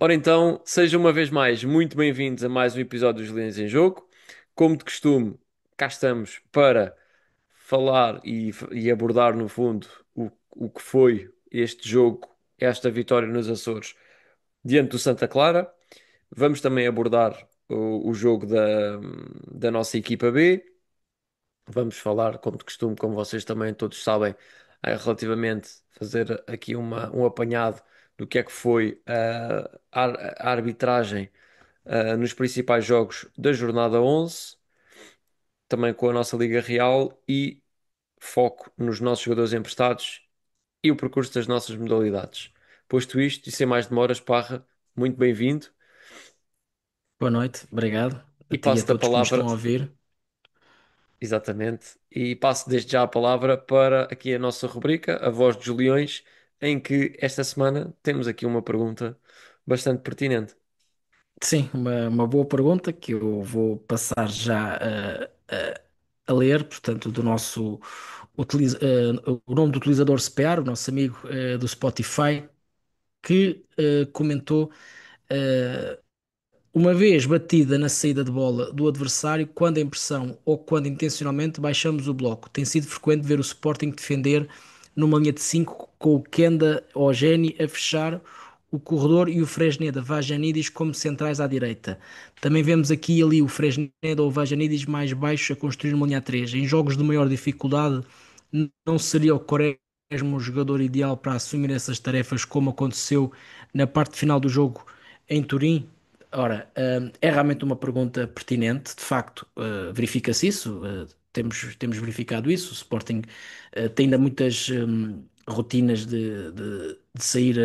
Ora então, sejam uma vez mais muito bem-vindos a mais um episódio dos Leões em Jogo. Como de costume, cá estamos para falar e abordar, no fundo, o que foi este jogo, esta vitória nos Açores, diante do Santa Clara. Vamos também abordar o jogo da nossa equipa B. Vamos falar, como de costume, como vocês também todos sabem, relativamente fazer aqui um apanhado do que é que foi a arbitragem nos principais jogos da jornada 11, também com a nossa Liga Real e foco nos nossos jogadores emprestados e o percurso das nossas modalidades. Posto isto, e sem mais demoras, Parra, muito bem-vindo Boa noite, obrigado a e ti e a passo da todos que nos palavra, estão a ouvir. exatamente, e passo desde já a palavra para aqui a nossa rubrica, A Voz dos Leões, em que esta semana temos aqui uma pergunta bastante pertinente. Sim, uma boa pergunta que eu vou passar já a ler, portanto, do nosso o nome do utilizador Spear, o nosso amigo do Spotify, que comentou. eh, Uma vez batida na saída de bola do adversário, quando em pressão ou quando intencionalmente baixamos o bloco. Tem sido frequente ver o Sporting defender numa linha de 5 com o Kenda ou Geni a fechar o corredor e o Fresneda Vajanidis como centrais à direita. Também vemos aqui e ali o Fresneda ou Vajanidis mais baixos a construir uma linha a 3. Em jogos de maior dificuldade, não seria o Quaresma o jogador ideal para assumir essas tarefas, como aconteceu na parte final do jogo em Turim? Ora, é realmente uma pergunta pertinente. De facto, verifica-se isso. Temos verificado isso. O Sporting tem ainda muitas rotinas de sair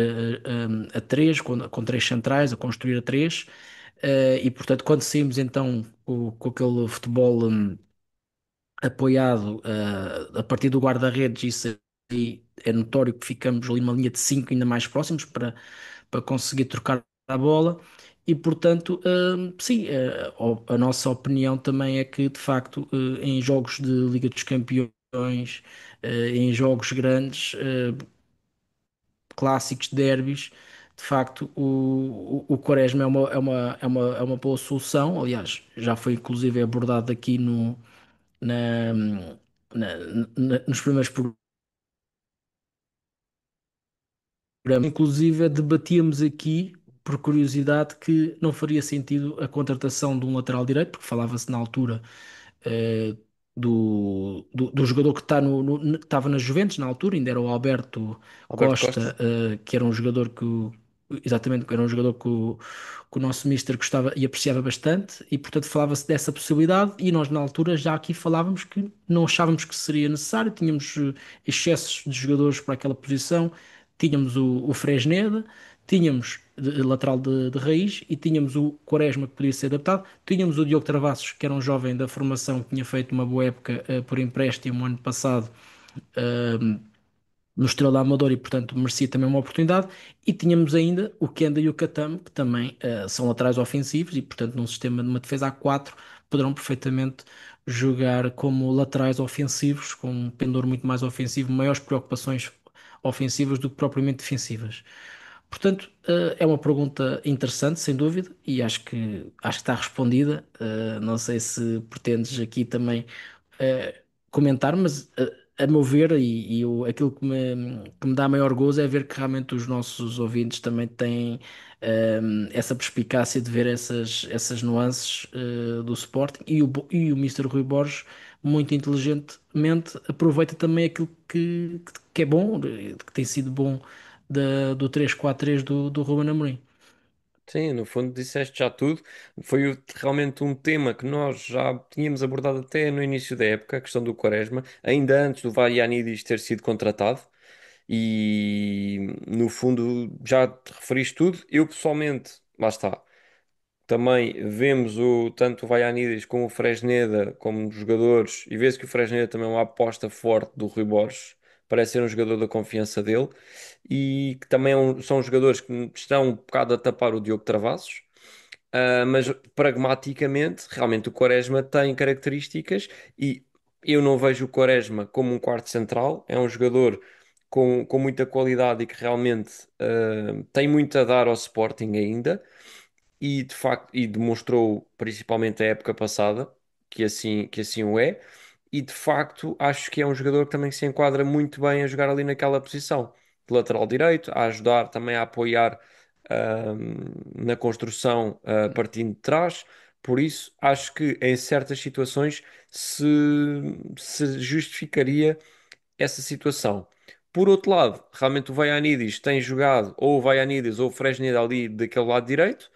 a três, com três centrais, a construir a três. E, portanto, quando saímos então com aquele futebol apoiado a partir do guarda-redes, isso aí é notório que ficamos ali numa linha de 5 ainda mais próximos para conseguir trocar a bola. E portanto, sim, a nossa opinião também é que de facto em jogos de Liga dos Campeões, em jogos grandes, clássicos, derbys, de facto o Quaresma é uma boa solução. Aliás, já foi inclusive abordado aqui no, na, nos primeiros programas. Inclusive, debatíamos aqui, por curiosidade, que não faria sentido a contratação de um lateral direito, porque falava-se na altura eh, do jogador que estava na Juventus na altura, ainda era o Alberto Alberto Costa? Costa, que era um jogador exatamente, que era um jogador que o nosso Mister gostava e apreciava bastante, e portanto falava-se dessa possibilidade, e nós na altura já aqui falávamos que não achávamos que seria necessário, tínhamos excessos de jogadores para aquela posição, tínhamos o Fresneda, tínhamos lateral de raiz e tínhamos o Quaresma que podia ser adaptado, tínhamos o Diogo Travassos, que era um jovem da formação que tinha feito uma boa época por empréstimo ano passado no Estrela da Amadora e portanto merecia também uma oportunidade, e tínhamos ainda o Kenda e o Katame que também são laterais ofensivos e portanto num sistema de uma defesa a 4 poderão perfeitamente jogar como laterais ofensivos com um pendor muito mais ofensivo, maiores preocupações ofensivas do que propriamente defensivas. Portanto, é uma pergunta interessante, sem dúvida, e acho que está respondida. Não sei se pretendes aqui também comentar, mas a meu ver, aquilo que me dá maior gozo é ver que realmente os nossos ouvintes também têm essa perspicácia de ver essas nuances do Sporting e o Mister Rui Borges, muito inteligentemente, aproveita também aquilo que é bom, que tem sido bom do 3-4-3 do Ruben Amorim. Sim, no fundo disseste já tudo. Foi realmente um tema que nós já tínhamos abordado até no início da época, a questão do Quaresma, ainda antes do Valianidis ter sido contratado. E no fundo já te referiste tudo. Eu pessoalmente, lá está. Também vemos tanto o Vaianidis como o Fresneda como jogadores, e vê-se que o Fresneda também é uma aposta forte do Rui Borges, parece ser um jogador da confiança dele, e que também são jogadores que estão um bocado a tapar o Diogo Travassos. Mas pragmaticamente, realmente o Quaresma tem características e eu não vejo o Quaresma como um quarto central, é um jogador com muita qualidade e que realmente tem muito a dar ao Sporting ainda e de facto e demonstrou principalmente a época passada que assim o é. E de facto acho que é um jogador que também se enquadra muito bem a jogar ali naquela posição de lateral direito, a ajudar também a apoiar na construção partindo de trás. Por isso acho que em certas situações se, se justificaria essa situação. Por outro lado, realmente o Vaianidis tem jogado ou o Vaianidis ou o Fresneda ali daquele lado direito.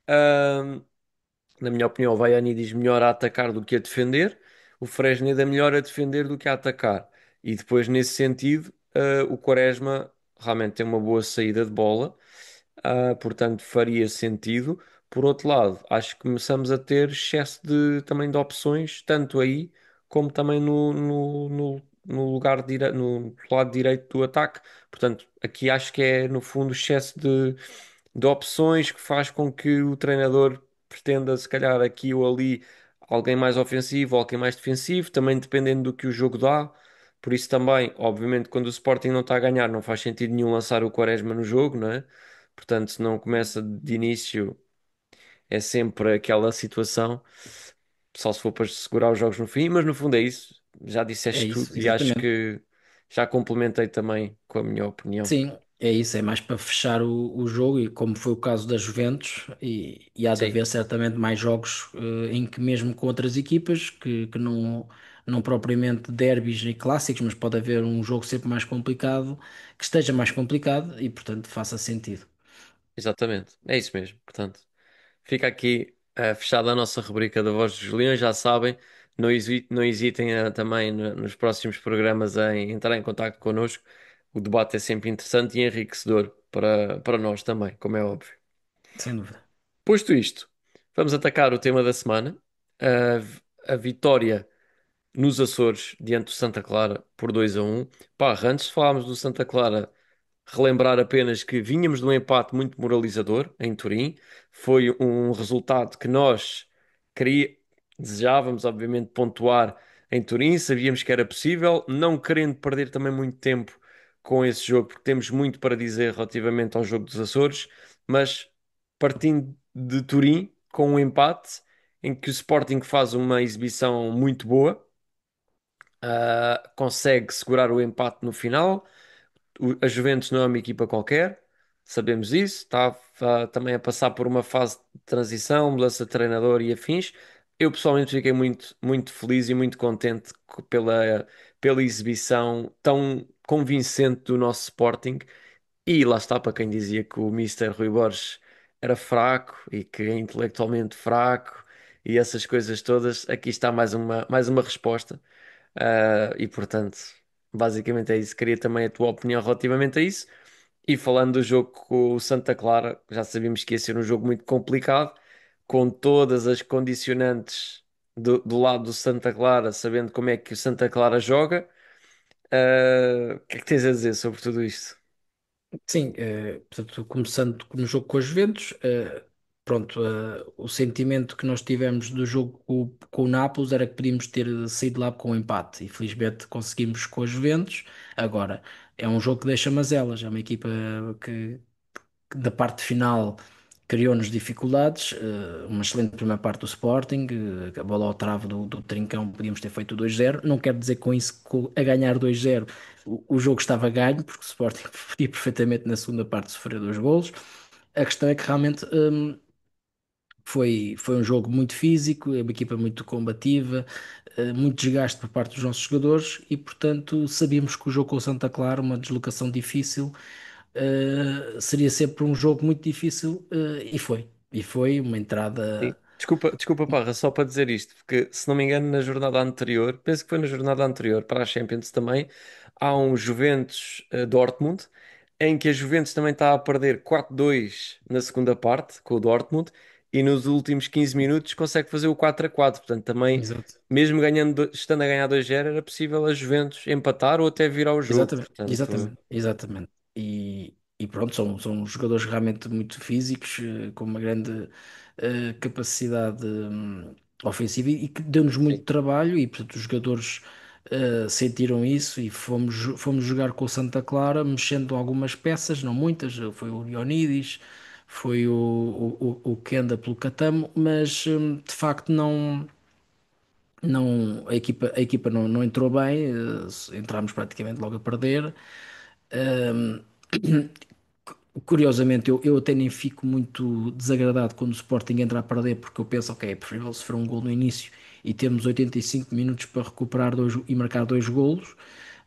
Ahm, Na minha opinião, o Vaianidis melhor a atacar do que a defender, o Fresneda melhor a defender do que a atacar. E depois, nesse sentido, o Quaresma realmente tem uma boa saída de bola, portanto faria sentido. Por outro lado, acho que começamos a ter excesso também de opções, tanto aí como também no lugar no lado direito do ataque. Portanto, aqui acho que é no fundo excesso de opções que faz com que o treinador pretenda, se calhar, aqui ou ali, alguém mais ofensivo, alguém mais defensivo, também dependendo do que o jogo dá. Por isso também, obviamente, quando o Sporting não está a ganhar, não faz sentido nenhum lançar o Quaresma no jogo, não é? Portanto, se não começa de início, é sempre aquela situação, só se for para segurar os jogos no fim, mas no fundo é isso. Já É disseste tudo isso, e acho exatamente. que já complementei também com a minha opinião. Sim, é isso, é mais para fechar o jogo e como foi o caso da Juventus e há de Sim, haver certamente mais jogos em que mesmo com outras equipas que não propriamente derbys e clássicos, mas pode haver um jogo sempre mais complicado, que esteja mais complicado e portanto faça sentido. exatamente. É isso mesmo. Portanto, fica aqui fechada a nossa rubrica da Voz dos Leões, já sabem. Não hesitem também nos próximos programas em entrar em contato connosco. O debate é sempre interessante e enriquecedor para nós também, como é óbvio. Sem dúvida. Posto isto, vamos atacar o tema da semana. A vitória nos Açores diante do Santa Clara por 2-1. Pá, antes de falarmos do Santa Clara, relembrar apenas que vínhamos de um empate muito moralizador em Turim. Foi um resultado que nós queria, desejávamos, obviamente, pontuar em Turim. Sabíamos que era possível, não querendo perder também muito tempo com esse jogo, porque temos muito para dizer relativamente ao jogo dos Açores, mas partindo de Turim com um empate em que o Sporting faz uma exibição muito boa, consegue segurar o empate no final. A Juventus não é uma equipa qualquer, sabemos isso. Está também a passar por uma fase de transição, mudança de treinador e afins. Eu pessoalmente fiquei muito feliz e muito contente pela exibição tão convincente do nosso Sporting. E lá está para quem dizia que o Mister Rui Borges era fraco e que é intelectualmente fraco e essas coisas todas. Aqui está mais uma resposta. E portanto, basicamente é isso. Queria também a tua opinião relativamente a isso. E falando do jogo com o Santa Clara, já sabíamos que ia ser um jogo muito complicado, com todas as condicionantes do lado do Santa Clara, sabendo como é que o Santa Clara joga. O que é que tens a dizer sobre tudo isto? Sim, portanto, começando no jogo com os Juventus, pronto, o sentimento que nós tivemos do jogo com o Nápoles era que podíamos ter saído lá com um empate e felizmente conseguimos com os Juventus. Agora, é um jogo que deixa mazelas, é uma equipa que da parte final criou-nos dificuldades, uma excelente primeira parte do Sporting, a bola ao trave do Trincão podíamos ter feito 2-0, não quero dizer com isso que a ganhar 2-0 o jogo estava ganho, porque o Sporting podia perfeitamente na segunda parte sofrer dois golos. A questão é que realmente foi um jogo muito físico, é uma equipa muito combativa, muito desgaste por parte dos nossos jogadores e, portanto, sabíamos que o jogo com o Santa Clara, uma deslocação difícil, seria sempre um jogo muito difícil, e foi. E foi uma Sim. entrada. Desculpa, Parra, só para dizer isto, porque se não me engano, na jornada anterior, penso que foi na jornada anterior para a Champions também, há um Juventus Dortmund, em que a Juventus também está a perder 4-2 na segunda parte com o Dortmund e nos últimos 15 minutos consegue fazer o 4-4. Portanto, também, Exato. mesmo ganhando, estando a ganhar 2-0, era possível a Juventus empatar ou até virar o jogo. Exatamente, Portanto, exatamente, exatamente. E pronto, são jogadores realmente muito físicos, com uma grande capacidade ofensiva e que deu-nos muito sim, trabalho e portanto os jogadores, sentiram isso e fomos jogar com o Santa Clara, mexendo algumas peças, não muitas. Foi o Leonidis, foi o Kenda pelo Catamo, mas de facto a equipa não entrou bem, entramos praticamente logo a perder. Hum, Curiosamente, eu até nem fico muito desagradado quando o Sporting entra a perder, porque eu penso, ok, é preferível sofrer um gol no início e termos 85 minutos para recuperar e marcar dois golos,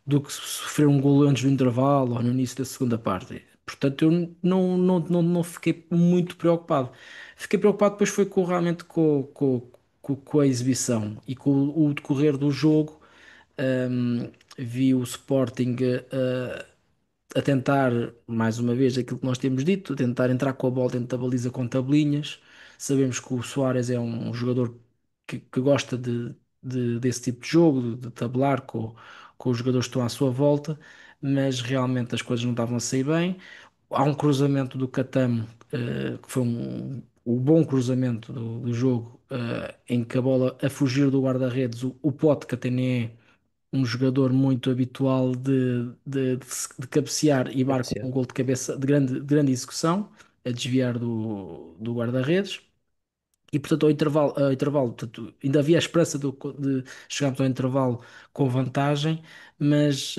do que sofrer um golo antes do intervalo ou no início da segunda parte. Portanto, eu não fiquei muito preocupado. Fiquei preocupado depois foi realmente com a exibição e com o decorrer do jogo. Hum, Vi o Sporting a tentar, mais uma vez, aquilo que nós temos dito, a tentar entrar com a bola dentro da baliza com tabelinhas. Sabemos que o Soares é um jogador que gosta desse tipo de jogo, de tabelar com os jogadores que estão à sua volta, mas realmente as coisas não estavam a sair bem. Há um cruzamento do Catamo, que foi o bom cruzamento do jogo, em que a bola a fugir do guarda-redes, o Pote, que até nem é um jogador muito habitual de cabecear e marca um Cabecear. gol de cabeça de grande execução, a desviar do guarda-redes. E portanto, ao intervalo, portanto, ainda havia a esperança de chegarmos ao intervalo com vantagem, mas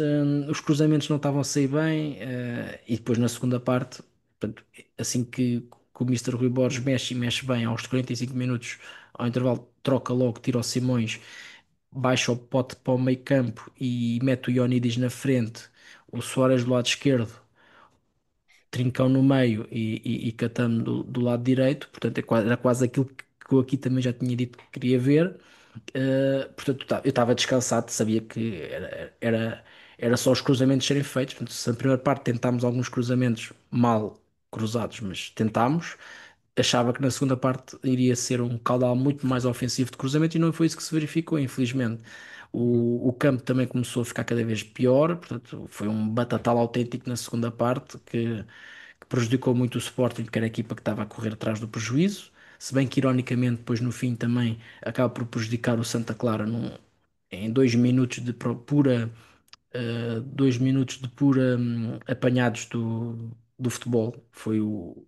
os cruzamentos não estavam a sair bem. E depois na segunda parte, portanto, assim que o Mister Rui Borges mexe e mexe bem, aos 45 minutos, ao intervalo, troca logo, tira o Simões, baixa o Pote para o meio campo e mete o Ionidis na frente, o Soares do lado esquerdo, Trincão no meio e Catamo do lado direito. Portanto, era quase aquilo que eu aqui também já tinha dito que queria ver. Portanto, eu estava descansado, sabia que era só os cruzamentos serem feitos. Portanto, se na primeira parte tentámos alguns cruzamentos mal cruzados, mas tentámos, achava que na segunda parte iria ser um caudal muito mais ofensivo de cruzamento e não foi isso que se verificou, infelizmente. Uhum. O campo também começou a ficar cada vez pior, portanto, foi um batatal autêntico na segunda parte que prejudicou muito o Sporting, que era a equipa que estava a correr atrás do prejuízo. Se bem que, ironicamente, depois no fim também acaba por prejudicar o Santa Clara em 2 minutos de pura 2 minutos de pura apanhados do futebol. Foi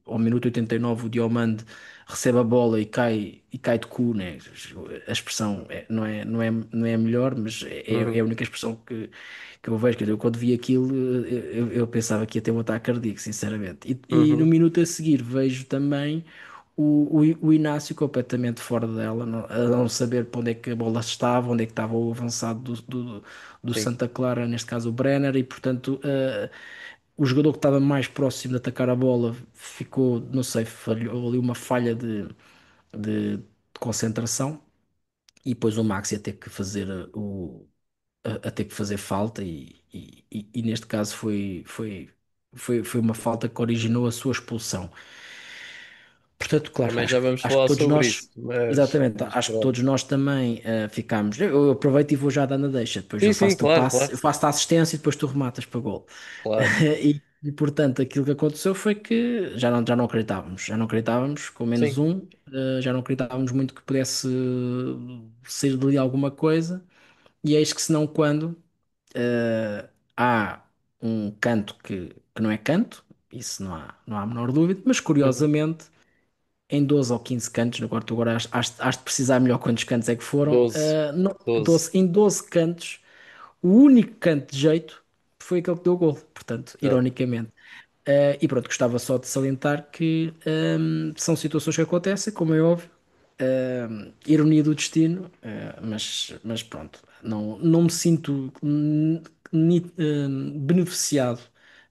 ao minuto 89 o Diomande recebe a bola e cai de cu, né? A expressão não é a melhor, mas é Uhum. a única expressão que eu vejo. Quer dizer, eu quando vi aquilo, eu pensava que ia ter um ataque cardíaco, sinceramente. E no Uhum. minuto a seguir vejo também o Inácio completamente fora dela, a não saber para onde é que a bola estava, onde é que estava o avançado do Sim. Santa Clara, neste caso o Brenner, e portanto o jogador que estava mais próximo de atacar a bola ficou, não sei, falhou ali uma falha de concentração, e depois o Max ia ter que fazer a ter que fazer falta, e neste caso foi uma falta que originou a sua expulsão. Portanto, claro, Também acho, já vamos acho que falar todos sobre nós, isso, mas, exatamente, mas acho que pronto. todos nós também ficámos. Eu aproveito e vou já dando a deixa. Depois Sim, eu sim, faço-te o claro, passe, claro, eu faço a assistência e depois tu rematas para gol. claro. Portanto, aquilo que aconteceu foi que já não acreditávamos. Já não acreditávamos com menos Sim. um, já não acreditávamos muito que pudesse sair dali alguma coisa. E eis que, senão, quando há um canto que não é canto, isso não há a menor dúvida, mas Uhum. curiosamente em 12 ou 15 cantos, agora tu agora has de precisar melhor quantos cantos é que foram, 12. 12. 12, em 12 cantos, o único canto de jeito foi aquele que deu o gol, portanto, Exato. ironicamente. E pronto, gostava só de salientar que são situações que acontecem, como é óbvio, ironia do destino, mas pronto, não me sinto beneficiado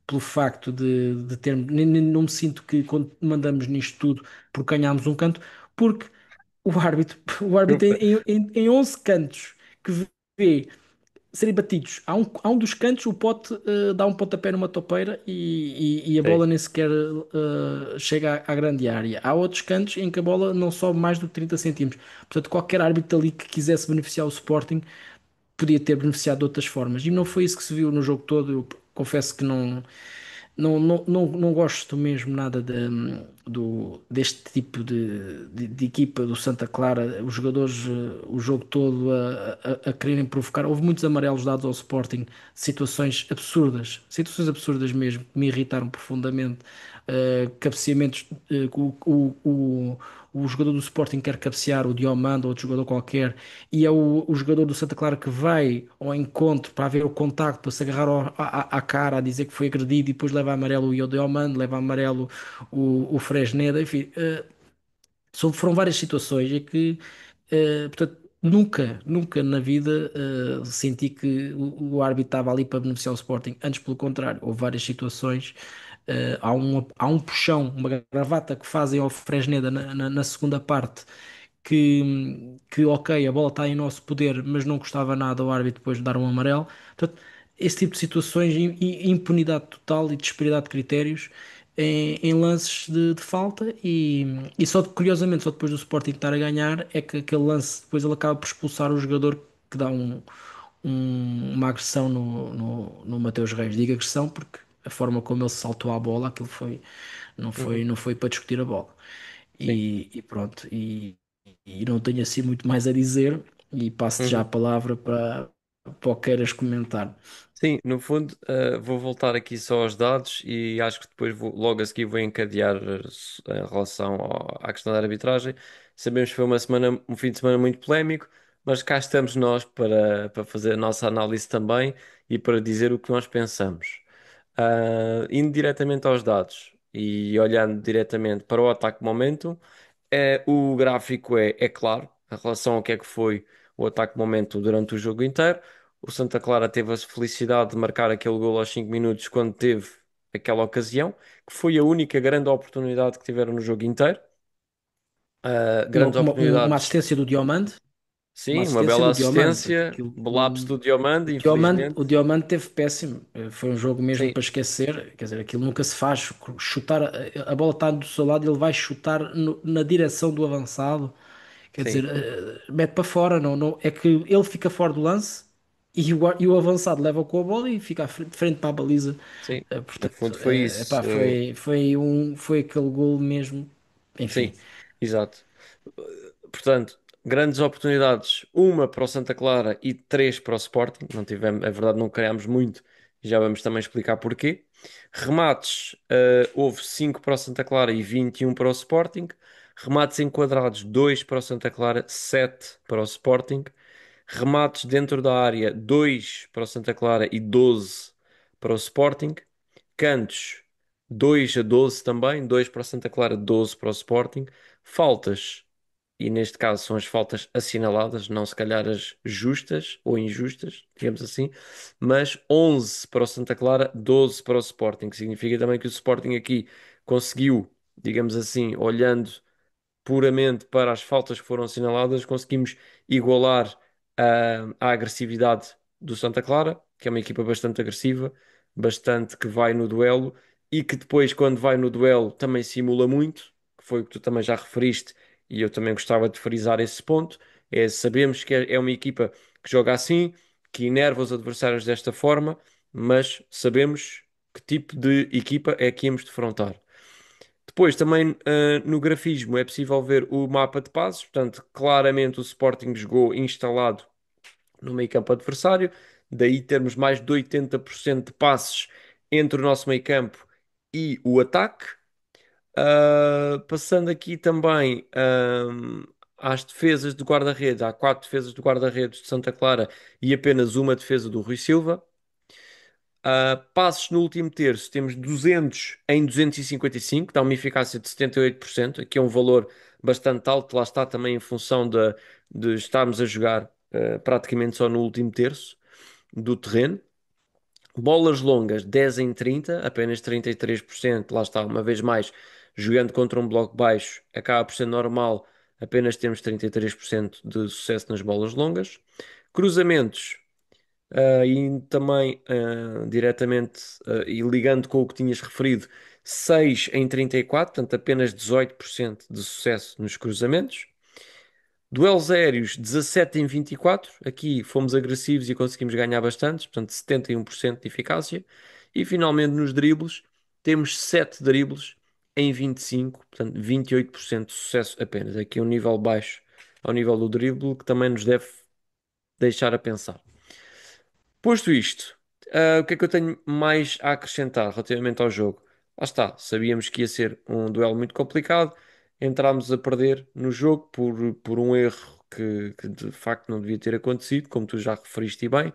pelo facto de ter, não me sinto que quando mandamos nisto tudo porque ganhámos um canto, porque o árbitro em 11 cantos que vê serem batidos. Há um dos cantos, o Pote dá um pontapé numa topeira e a Sim. bola nem sequer chega à grande área. Há outros cantos em que a bola não sobe mais do que 30 centímetros. Portanto, qualquer árbitro ali que quisesse beneficiar o Sporting podia ter beneficiado de outras formas. E não foi isso que se viu no jogo todo. Eu confesso que não. não gosto mesmo nada deste tipo de equipa do Santa Clara, os jogadores, o jogo todo a quererem provocar. Houve muitos amarelos dados ao Sporting, situações absurdas mesmo, que me irritaram profundamente. Cabeceamentos, o jogador do Sporting quer cabecear, o Diomande ou outro jogador qualquer, e é o jogador do Santa Clara que vai ao encontro para haver o contacto, para se agarrar à cara, a dizer que foi agredido e depois leva amarelo o Iodeoman, leva amarelo o Fresneda, enfim, foram várias situações em que, portanto, nunca na vida senti que o árbitro estava ali para beneficiar o Sporting. Antes, pelo contrário, houve várias situações. Há um puxão, uma gravata que fazem ao Fresneda na segunda parte que ok, a bola está em nosso poder, mas não custava nada ao árbitro depois de dar um amarelo. Portanto, esse tipo de situações, impunidade total e disparidade de critérios em lances de falta e curiosamente, só depois do Sporting estar a ganhar é que aquele lance depois ele acaba por expulsar o jogador que dá uma agressão no Mateus Reis. Digo agressão porque a forma como ele saltou à bola, aquilo não foi, Uhum. não foi para discutir a bola. Sim. E pronto, e não tenho assim muito mais a dizer e passo-te já a Uhum. palavra para o que queiras comentar. Sim, no fundo, vou voltar aqui só aos dados e acho que depois logo a seguir vou encadear em relação à questão da arbitragem. Sabemos que foi uma semana, um fim de semana muito polémico, mas cá estamos nós para fazer a nossa análise também e para dizer o que nós pensamos. Indo diretamente aos dados e olhando diretamente para o ataque momento, o gráfico é claro em relação ao que é que foi o ataque momento durante o jogo inteiro. O Santa Clara teve a felicidade de marcar aquele gol aos 5 minutos quando teve aquela ocasião, que foi a única grande oportunidade que tiveram no jogo inteiro. Uma, Grandes uma, uma oportunidades, assistência do Diomande, uma sim, uma assistência bela do Diomande, porque assistência, aquilo, lapso do Diomande, O infelizmente. Diamante teve péssimo. Foi um jogo mesmo Sim, para esquecer. Quer dizer, aquilo nunca se faz. Chutar, a bola está do seu lado, ele vai chutar na direção do avançado. Quer sim, dizer, mete para fora. É que ele fica fora do lance e o avançado leva com a bola e fica de frente para a baliza. sim. No Portanto, fundo foi isso. epá, foi aquele gol mesmo. Sim, Enfim. exato. Portanto, grandes oportunidades, uma para o Santa Clara e três para o Sporting. Não tivemos, é verdade, não criámos muito, e já vamos também explicar porquê. Remates, houve 5 para o Santa Clara e 21 para o Sporting. Remates enquadrados, 2 para o Santa Clara, 7 para o Sporting. Remates dentro da área, 2 para o Santa Clara e 12 para o Sporting. Cantos, 2-12 também, 2 para o Santa Clara, 12 para o Sporting. Faltas, e neste caso são as faltas assinaladas, não se calhar as justas ou injustas, digamos assim, mas 11 para o Santa Clara, 12 para o Sporting, que significa também que o Sporting aqui conseguiu, digamos assim, olhando puramente para as faltas que foram assinaladas, conseguimos igualar a agressividade do Santa Clara, que é uma equipa bastante agressiva, bastante que vai no duelo e que depois, quando vai no duelo, também simula muito, que foi o que tu também já referiste, e eu também gostava de frisar esse ponto. Sabemos que é uma equipa que joga assim, que enerva os adversários desta forma, mas sabemos que tipo de equipa é que íamos defrontar. Depois, também no grafismo, é possível ver o mapa de passes, portanto, claramente o Sporting jogou instalado no meio-campo adversário, daí termos mais de 80% de passes entre o nosso meio-campo e o ataque. Passando aqui também às defesas de guarda-redes, há 4 defesas de guarda-redes de Santa Clara e apenas uma defesa do Rui Silva. Passos no último terço, temos 200 em 255, dá uma eficácia de 78%. Aqui é um valor bastante alto, lá está também em função de estarmos a jogar praticamente só no último terço do terreno. Bolas longas, 10 em 30, apenas 33%, lá está, uma vez mais, jogando contra um bloco baixo, acaba por ser normal, apenas temos 33% de sucesso nas bolas longas. Cruzamentos, e também diretamente e ligando com o que tinhas referido, 6 em 34, portanto apenas 18% de sucesso nos cruzamentos. Duelos aéreos, 17 em 24. Aqui fomos agressivos e conseguimos ganhar bastantes, portanto 71% de eficácia. E finalmente nos dribles, temos 7 dribles em 25, portanto 28% de sucesso apenas. Aqui um nível baixo ao nível do drible que também nos deve deixar a pensar. Posto isto, o que é que eu tenho mais a acrescentar relativamente ao jogo? Lá está, sabíamos que ia ser um duelo muito complicado, entrámos a perder no jogo por um erro que de facto não devia ter acontecido, como tu já referiste bem.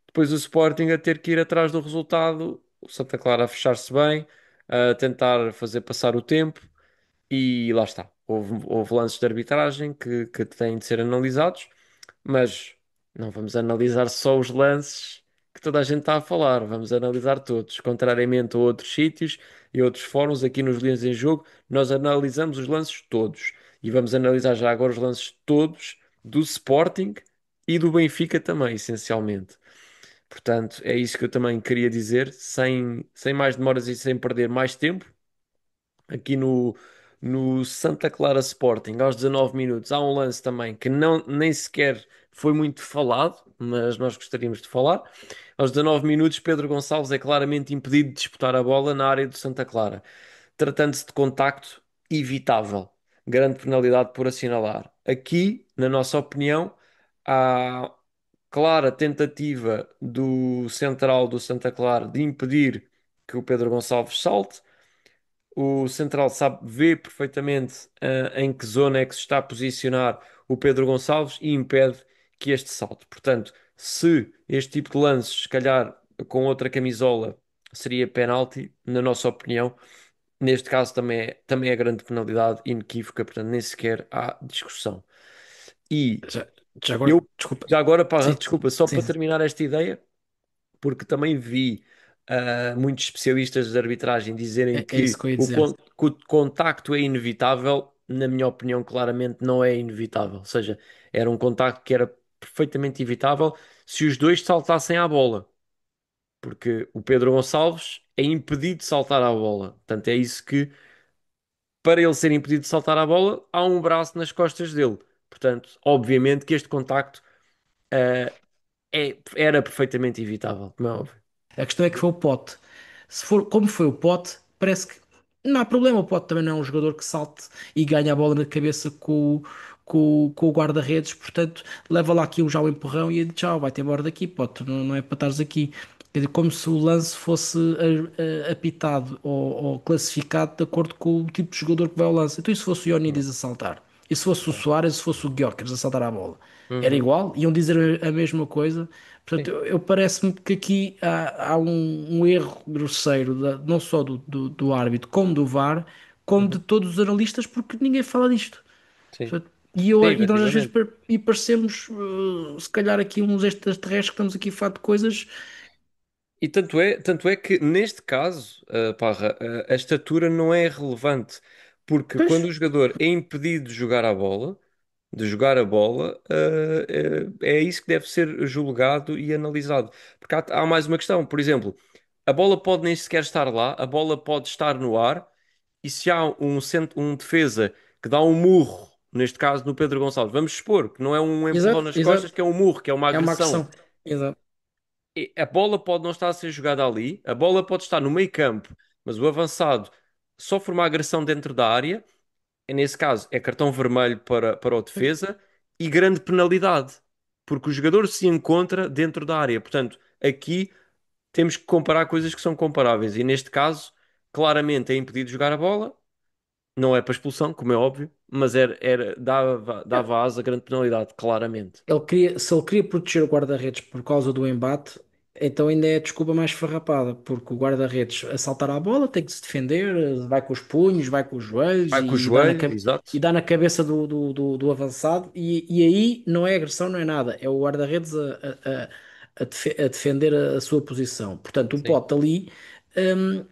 Depois o Sporting a ter que ir atrás do resultado, o Santa Clara a fechar-se bem, a tentar fazer passar o tempo e lá está. Houve lances de arbitragem que têm de ser analisados, mas não vamos analisar só os lances que toda a gente está a falar, vamos analisar todos. Contrariamente a outros sítios e outros fóruns, aqui nos Leões em Jogo, nós analisamos os lances todos. E vamos analisar já agora os lances todos do Sporting e do Benfica também, essencialmente. Portanto, é isso que eu também queria dizer, sem mais demoras e sem perder mais tempo. Aqui no Santa Clara Sporting, aos 19 minutos, há um lance também que não, nem sequer foi muito falado, mas nós gostaríamos de falar. Aos 19 minutos, Pedro Gonçalves é claramente impedido de disputar a bola na área do Santa Clara, tratando-se de contacto evitável. Grande penalidade por assinalar. Aqui, na nossa opinião, há clara tentativa do central do Santa Clara de impedir que o Pedro Gonçalves salte. O central sabe ver perfeitamente em que zona é que se está a posicionar o Pedro Gonçalves e impede que este salte. Portanto, se este tipo de lances, se calhar com outra camisola, seria penalti, na nossa opinião, neste caso também é grande penalidade inequívoca, portanto, nem sequer há discussão. E Já, já agora, eu, desculpa. já agora, pá, Sim, desculpa, só sim, para sim. terminar esta ideia, porque também vi muitos especialistas de arbitragem dizerem É isso que que eu ia dizer. que o contacto é inevitável. Na minha opinião, claramente não é inevitável. Ou seja, era um contacto que era perfeitamente evitável se os dois saltassem à bola, porque o Pedro Gonçalves é impedido de saltar à bola. Portanto, é isso que, para ele ser impedido de saltar à bola, há um braço nas costas dele. Portanto, obviamente que este contacto ah, era perfeitamente evitável, como é óbvio. A questão é que foi o Pote. Se for como foi o Pote, parece que não há problema. O Pote também não é um jogador que salte e ganha a bola na cabeça com o guarda-redes. Portanto, leva lá aqui já o empurrão e tchau, vai-te embora daqui, Pote. Não, não é para estares aqui. Quer dizer, como se o lance fosse apitado ou classificado de acordo com o tipo de jogador que vai ao lance. Então, e se fosse o Ionidis a saltar? E se fosse o Soares, se fosse o Gyökeres a saltar a bola? Era Uhum. igual? Iam dizer a mesma coisa? Portanto, Sim. eu parece-me que aqui há um erro grosseiro, não só do árbitro, como do VAR, como de Uhum. todos os analistas, porque ninguém fala disto. Sim. Portanto, Sim, e nós às vezes efetivamente. parecemos, se calhar, aqui uns extraterrestres que estamos aqui a falar de coisas. E tanto é que neste caso, Parra, a estatura não é relevante, porque Pois, quando o jogador é impedido de jogar a bola, é isso que deve ser julgado e analisado. Porque há mais uma questão, por exemplo, a bola pode nem sequer estar lá, a bola pode estar no ar, e se há um defesa que dá um murro, neste caso no Pedro Gonçalves, vamos supor que não é um empurrão exato, nas costas, exato. que é um murro, que é uma É uma agressão. agressão. Exato. A bola pode não estar a ser jogada ali, a bola pode estar no meio campo, mas o avançado sofre uma agressão dentro da área, e nesse caso é cartão vermelho para o defesa e grande penalidade, porque o jogador se encontra dentro da área. Portanto, aqui temos que comparar coisas que são comparáveis, e neste caso, claramente é impedido de jogar a bola, não é para expulsão, como é óbvio, mas dava asa a grande penalidade, claramente. Se ele queria proteger o guarda-redes por causa do embate, então ainda é a desculpa mais farrapada, porque o guarda-redes a saltar à bola tem que se defender, vai com os punhos, vai com os joelhos Vai com o e joelho, e exato. dá na cabeça do avançado, e aí não é agressão, não é nada, é o guarda-redes a defender a sua posição. Portanto, o Sim. Pote ali. hum,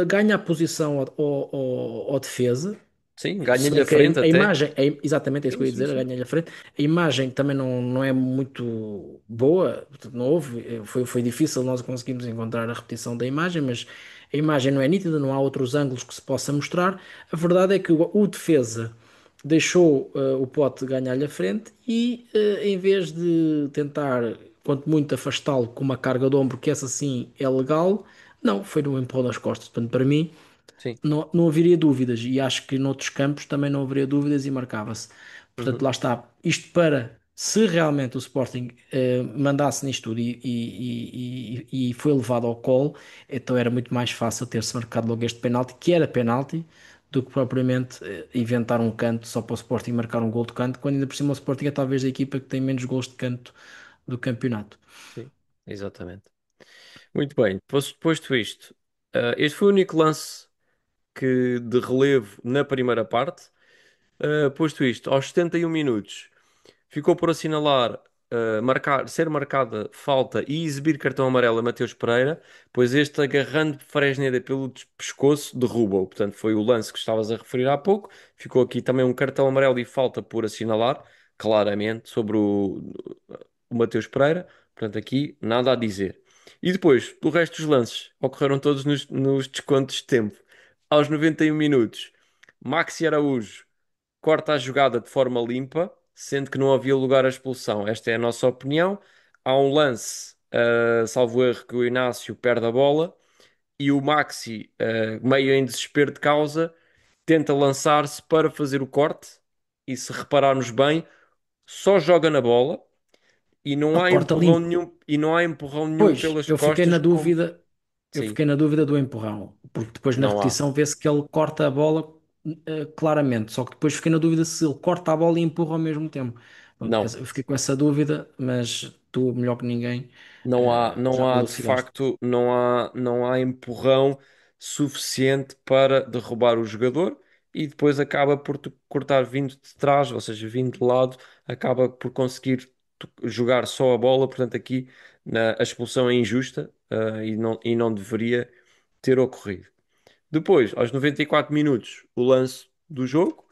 ganha a posição ao defesa. Sim, Se ganha-lhe bem a que frente a até. imagem, exatamente é isso que Sim, eu ia sim, dizer, a sim. ganha-lhe a frente. A imagem também não é muito boa, portanto, não houve, foi difícil nós conseguimos encontrar a repetição da imagem, mas a imagem não é nítida, não há outros ângulos que se possa mostrar. A verdade é que o defesa deixou o Pote ganhar-lhe a frente e em vez de tentar, quanto muito, afastá-lo com uma carga de ombro, que essa sim é legal, Não, foi no empurrão das costas. Portanto, para mim, Sim. não haveria dúvidas. E acho que noutros campos também não haveria dúvidas e marcava-se. Portanto, Uhum. lá está. Isto para, se realmente o Sporting mandasse nisto tudo e foi levado ao colo, então era muito mais fácil ter-se marcado logo este penalti, que era penalti, do que propriamente inventar um canto só para o Sporting marcar um gol de canto, quando ainda por cima o Sporting é talvez a equipa que tem menos gols de canto do campeonato. Sim, exatamente. Muito bem, posto isto, este foi o único lance de relevo na primeira parte. Posto isto, aos 71 minutos, ficou por assinalar, ser marcada falta e exibir cartão amarelo a Mateus Pereira, pois este, agarrando Fresneda pelo pescoço, derruba-o. Portanto, foi o lance que estavas a referir há pouco. Ficou aqui também um cartão amarelo e falta por assinalar, claramente, sobre o Mateus Pereira. Portanto, aqui nada a dizer. E depois, o resto dos lances ocorreram todos nos descontos de tempo. Aos 91 minutos, Maxi Araújo corta a jogada de forma limpa, sendo que não havia lugar à expulsão. Esta é a nossa opinião. Há um lance, salvo erro, que o Inácio perde a bola e o Maxi, meio em desespero de causa, tenta lançar-se para fazer o corte. E se repararmos bem, só joga na bola e não A há corta empurrão limpa. nenhum, e não há empurrão nenhum Pois, pelas costas, como. eu Sim, fiquei na dúvida do empurrão, porque depois na não há. repetição vê-se que ele corta a bola claramente, só que depois fiquei na dúvida se ele corta a bola e empurra ao mesmo tempo. Pronto, Não. eu fiquei com essa dúvida, mas tu, melhor que ninguém, Não já me há de elucidaste. facto, não há empurrão suficiente para derrubar o jogador e depois acaba por cortar vindo de trás, ou seja, vindo de lado, acaba por conseguir jogar só a bola. Portanto, aqui a expulsão é injusta, e não deveria ter ocorrido. Depois, aos 94 minutos, o lance do jogo.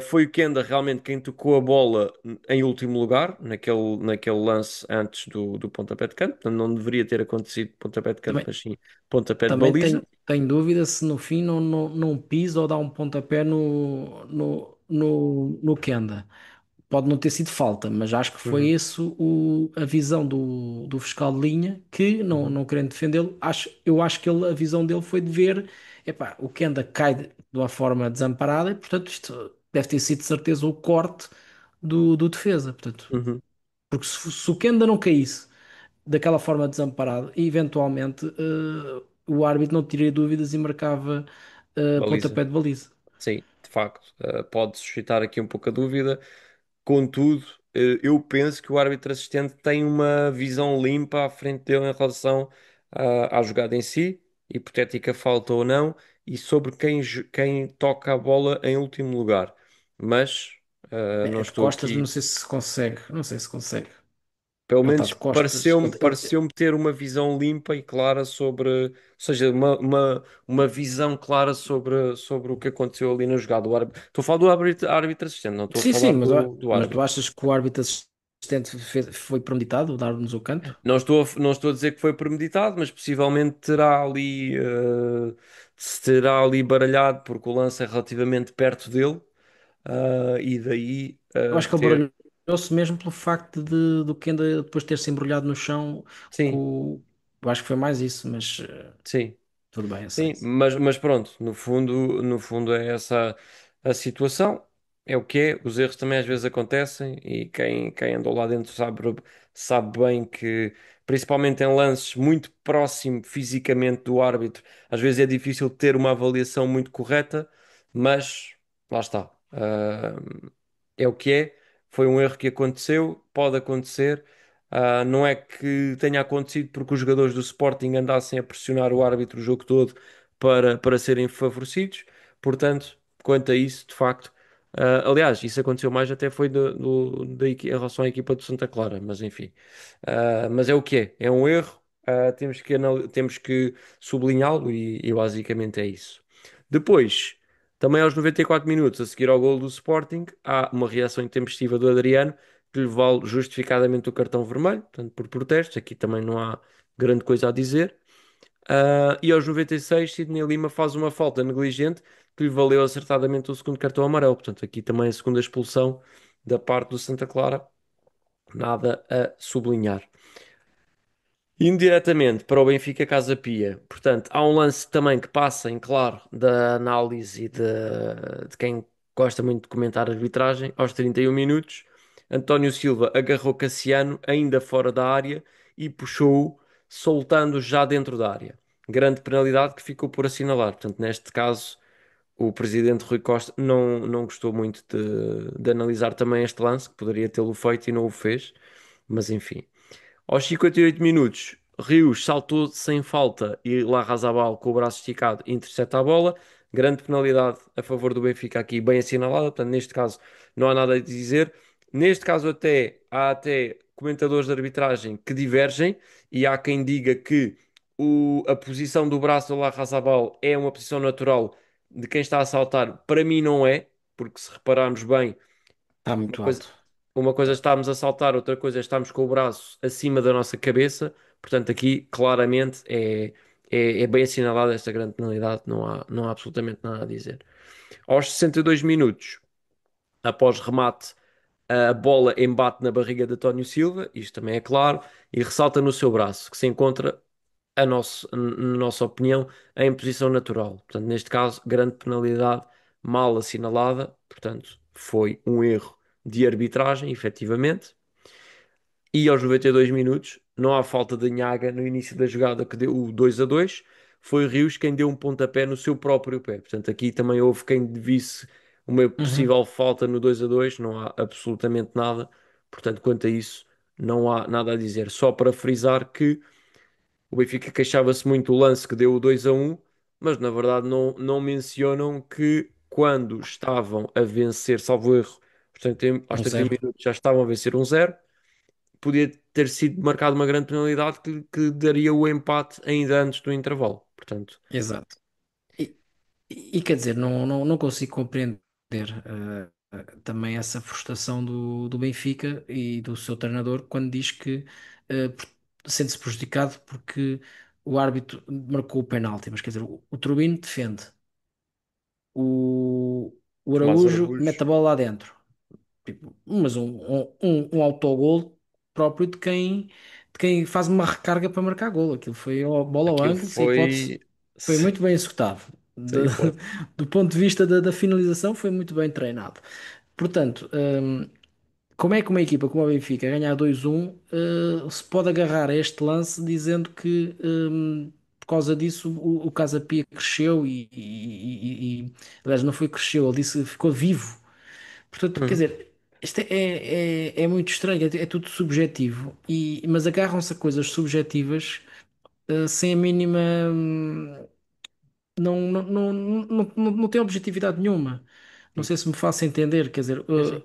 Foi o Kenda realmente quem tocou a bola em último lugar, naquele lance antes do pontapé de canto. Portanto, não deveria ter acontecido pontapé de canto, Também, mas sim pontapé de também baliza. tenho dúvida se no fim não pisa ou dá um pontapé no Kenda. Pode não ter sido falta, mas acho que foi Uhum, esse a visão do fiscal de linha que, uhum, não querendo defendê-lo, eu acho que a visão dele foi de ver, epá, o Kenda cai de uma forma desamparada e, portanto, isto deve ter sido de certeza o corte do defesa. Portanto, uhum. porque se o Kenda não caísse daquela forma desamparada, eventualmente o árbitro não teria dúvidas e marcava Baliza. pontapé de baliza. Sim, de facto, pode suscitar aqui um pouco a dúvida. Contudo, eu penso que o árbitro assistente tem uma visão limpa à frente dele em relação à jogada em si, hipotética falta ou não, e sobre quem toca a bola em último lugar. Mas não É de estou costas, não aqui. sei se consegue, não sei se consegue. Pelo Ele está menos de costas. pareceu-me ter uma visão limpa e clara sobre, ou seja, uma visão clara sobre o que aconteceu ali na jogada. Estou a falar do árbitro assistente, não estou a Sim, sim, falar do mas tu árbitro. achas que o árbitro assistente foi premeditado dar-nos o canto? Não estou a dizer que foi premeditado, mas possivelmente terá ali baralhado, porque o lance é relativamente perto dele, e daí Eu acho que ele ter. baralhou-se mesmo pelo facto do Kenda depois ter se embrulhado no chão Sim, com. Eu acho que foi mais isso, mas sim. tudo bem, Sim, aceito. mas pronto, no fundo é essa a situação, é o que é, os erros também às vezes acontecem e quem andou lá dentro sabe bem que, principalmente em lances muito próximo fisicamente do árbitro, às vezes é difícil ter uma avaliação muito correta, mas lá está. É o que é, foi um erro que aconteceu, pode acontecer. Não é que tenha acontecido porque os jogadores do Sporting andassem a pressionar o árbitro o jogo todo para serem favorecidos. Portanto, quanto a isso, de facto, aliás, isso aconteceu mais até foi em relação à equipa de Santa Clara, mas enfim. Mas é o que é um erro, temos que sublinhá-lo e basicamente é isso. Depois, também aos 94 minutos, a seguir ao gol do Sporting, há uma reação intempestiva do Adriano que lhe vale justificadamente o cartão vermelho, portanto, por protestos. Aqui também não há grande coisa a dizer. E aos 96, Sidney Lima faz uma falta negligente que lhe valeu acertadamente o segundo cartão amarelo. Portanto, aqui também a segunda expulsão da parte do Santa Clara, nada a sublinhar. Indiretamente para o Benfica Casa Pia. Portanto, há um lance também que passa em claro da análise de quem gosta muito de comentar a arbitragem. Aos 31 minutos, António Silva agarrou Cassiano ainda fora da área e puxou-o, soltando já dentro da área. Grande penalidade que ficou por assinalar. Portanto, neste caso, o presidente Rui Costa não gostou muito de analisar também este lance, que poderia tê-lo feito e não o fez. Mas enfim. Aos 58 minutos, Rios saltou sem falta e Larrazabal, com o braço esticado, intercepta a bola. Grande penalidade a favor do Benfica aqui, bem assinalada. Portanto, neste caso, não há nada a dizer. Neste caso, há até comentadores de arbitragem que divergem e há quem diga que a posição do braço do Larrazabal é uma posição natural de quem está a saltar. Para mim, não é, porque se repararmos bem. Está Uma muito coisa, alto. uma coisa é Tá. estarmos a saltar, outra coisa é estarmos com o braço acima da nossa cabeça. Portanto, aqui claramente é bem assinalada esta grande penalidade, não há absolutamente nada a dizer. Aos 62 minutos, após remate, a bola embate na barriga de António Silva, isto também é claro, e ressalta no seu braço, que se encontra, na nossa opinião, em posição natural. Portanto, neste caso, grande penalidade mal assinalada, portanto, foi um erro de arbitragem, efetivamente. E aos 92 minutos, não há falta de Nhaga no início da jogada que deu o 2-2, foi Rios quem deu um pontapé no seu próprio pé. Portanto, aqui também houve quem visse uma Uhum. possível falta no 2-2, não há absolutamente nada. Portanto, quanto a isso, não há nada a dizer. Só para frisar que o Benfica queixava-se muito do lance que deu o 2-1, mas na verdade não mencionam que quando estavam a vencer, salvo erro, portanto, aos Um 31 zero. minutos já estavam a vencer 1-0, podia ter sido marcada uma grande penalidade que daria o empate ainda antes do intervalo. Portanto, Exato. E, e quer dizer, não consigo compreender também essa frustração do Benfica e do seu treinador quando diz que sente-se prejudicado porque o árbitro marcou o penalti. Mas quer dizer, o Trubino defende, o, o Tomás Araújo mete Araújo, a bola lá dentro. Tipo, mas um autogol próprio de quem faz uma recarga para marcar golo. Aquilo foi a bola ao aquilo ângulo, sem hipótese, foi foi sem muito bem executado. hipótese. Do ponto de vista da finalização, foi muito bem treinado. Portanto, como é que uma equipa como a Benfica ganhar 2-1 se pode agarrar a este lance dizendo que por causa disso o Casa Pia cresceu aliás, não foi cresceu, ele disse que ficou vivo. Portanto, quer Uhum. dizer, isto é muito estranho, é tudo subjetivo, mas agarram-se a coisas subjetivas sem a mínima. Não tem objetividade nenhuma. Não Sim, sei se me faço entender, quer dizer, sim, sim.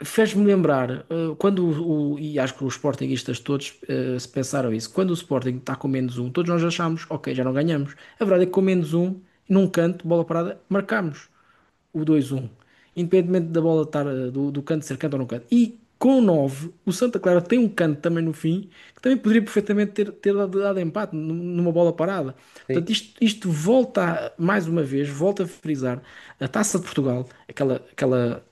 fez-me lembrar, quando e acho que os sportinguistas todos se pensaram isso, quando o Sporting está com menos um, todos nós achamos, ok, já não ganhamos. A verdade é que com menos um, num canto, bola parada, marcamos o 2-1, independentemente da bola estar do canto ser canto ou não canto. E com 9 o Santa Clara tem um canto também no fim, que também poderia perfeitamente ter dado empate numa bola parada. Sim. Portanto, isto volta, mais uma vez, volta a frisar a Taça de Portugal, aquela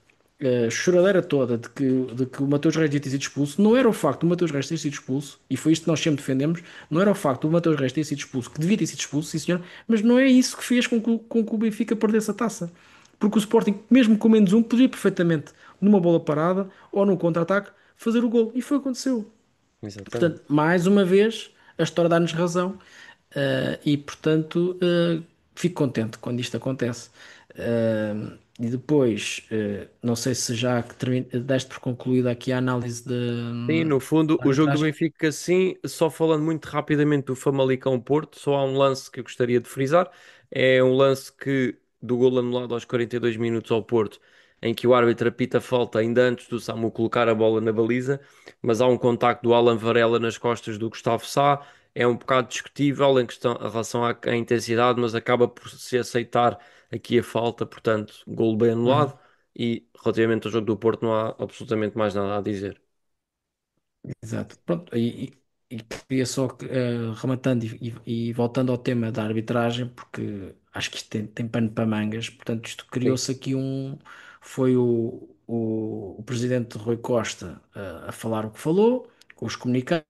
choradeira toda de que o Mateus Reis tinha sido expulso, não era o facto do Mateus Reis ter sido expulso, e foi isto que nós sempre defendemos, não era o facto do Mateus Reis ter sido expulso, que devia ter sido expulso, sim senhor, mas não é isso que fez com que o Benfica perdesse a taça. Porque o Sporting, mesmo com menos um, poderia perfeitamente, numa bola parada ou num contra-ataque, fazer o gol. E foi o que aconteceu. Exatamente. Portanto, mais uma vez, a história dá-nos razão. E, portanto, fico contente quando isto acontece. E depois, não sei se já que deste por concluída aqui a análise Sim, no fundo, da o jogo do arbitragem. Benfica, sim, só falando muito rapidamente do Famalicão-Porto, só há um lance que eu gostaria de frisar. É um lance do gol anulado aos 42 minutos ao Porto, em que o árbitro apita falta ainda antes do Samu colocar a bola na baliza, mas há um contacto do Alan Varela nas costas do Gustavo Sá. É um bocado discutível em questão, em relação à intensidade, mas acaba por se aceitar aqui a falta, portanto, gol bem Uhum. anulado. E relativamente ao jogo do Porto, não há absolutamente mais nada a dizer. Exato. Pronto, e queria só, rematando e voltando ao tema da arbitragem, porque acho que isto tem pano para mangas, portanto, isto Sim. criou-se aqui foi o presidente Rui Costa a falar o que falou, com os comunicados.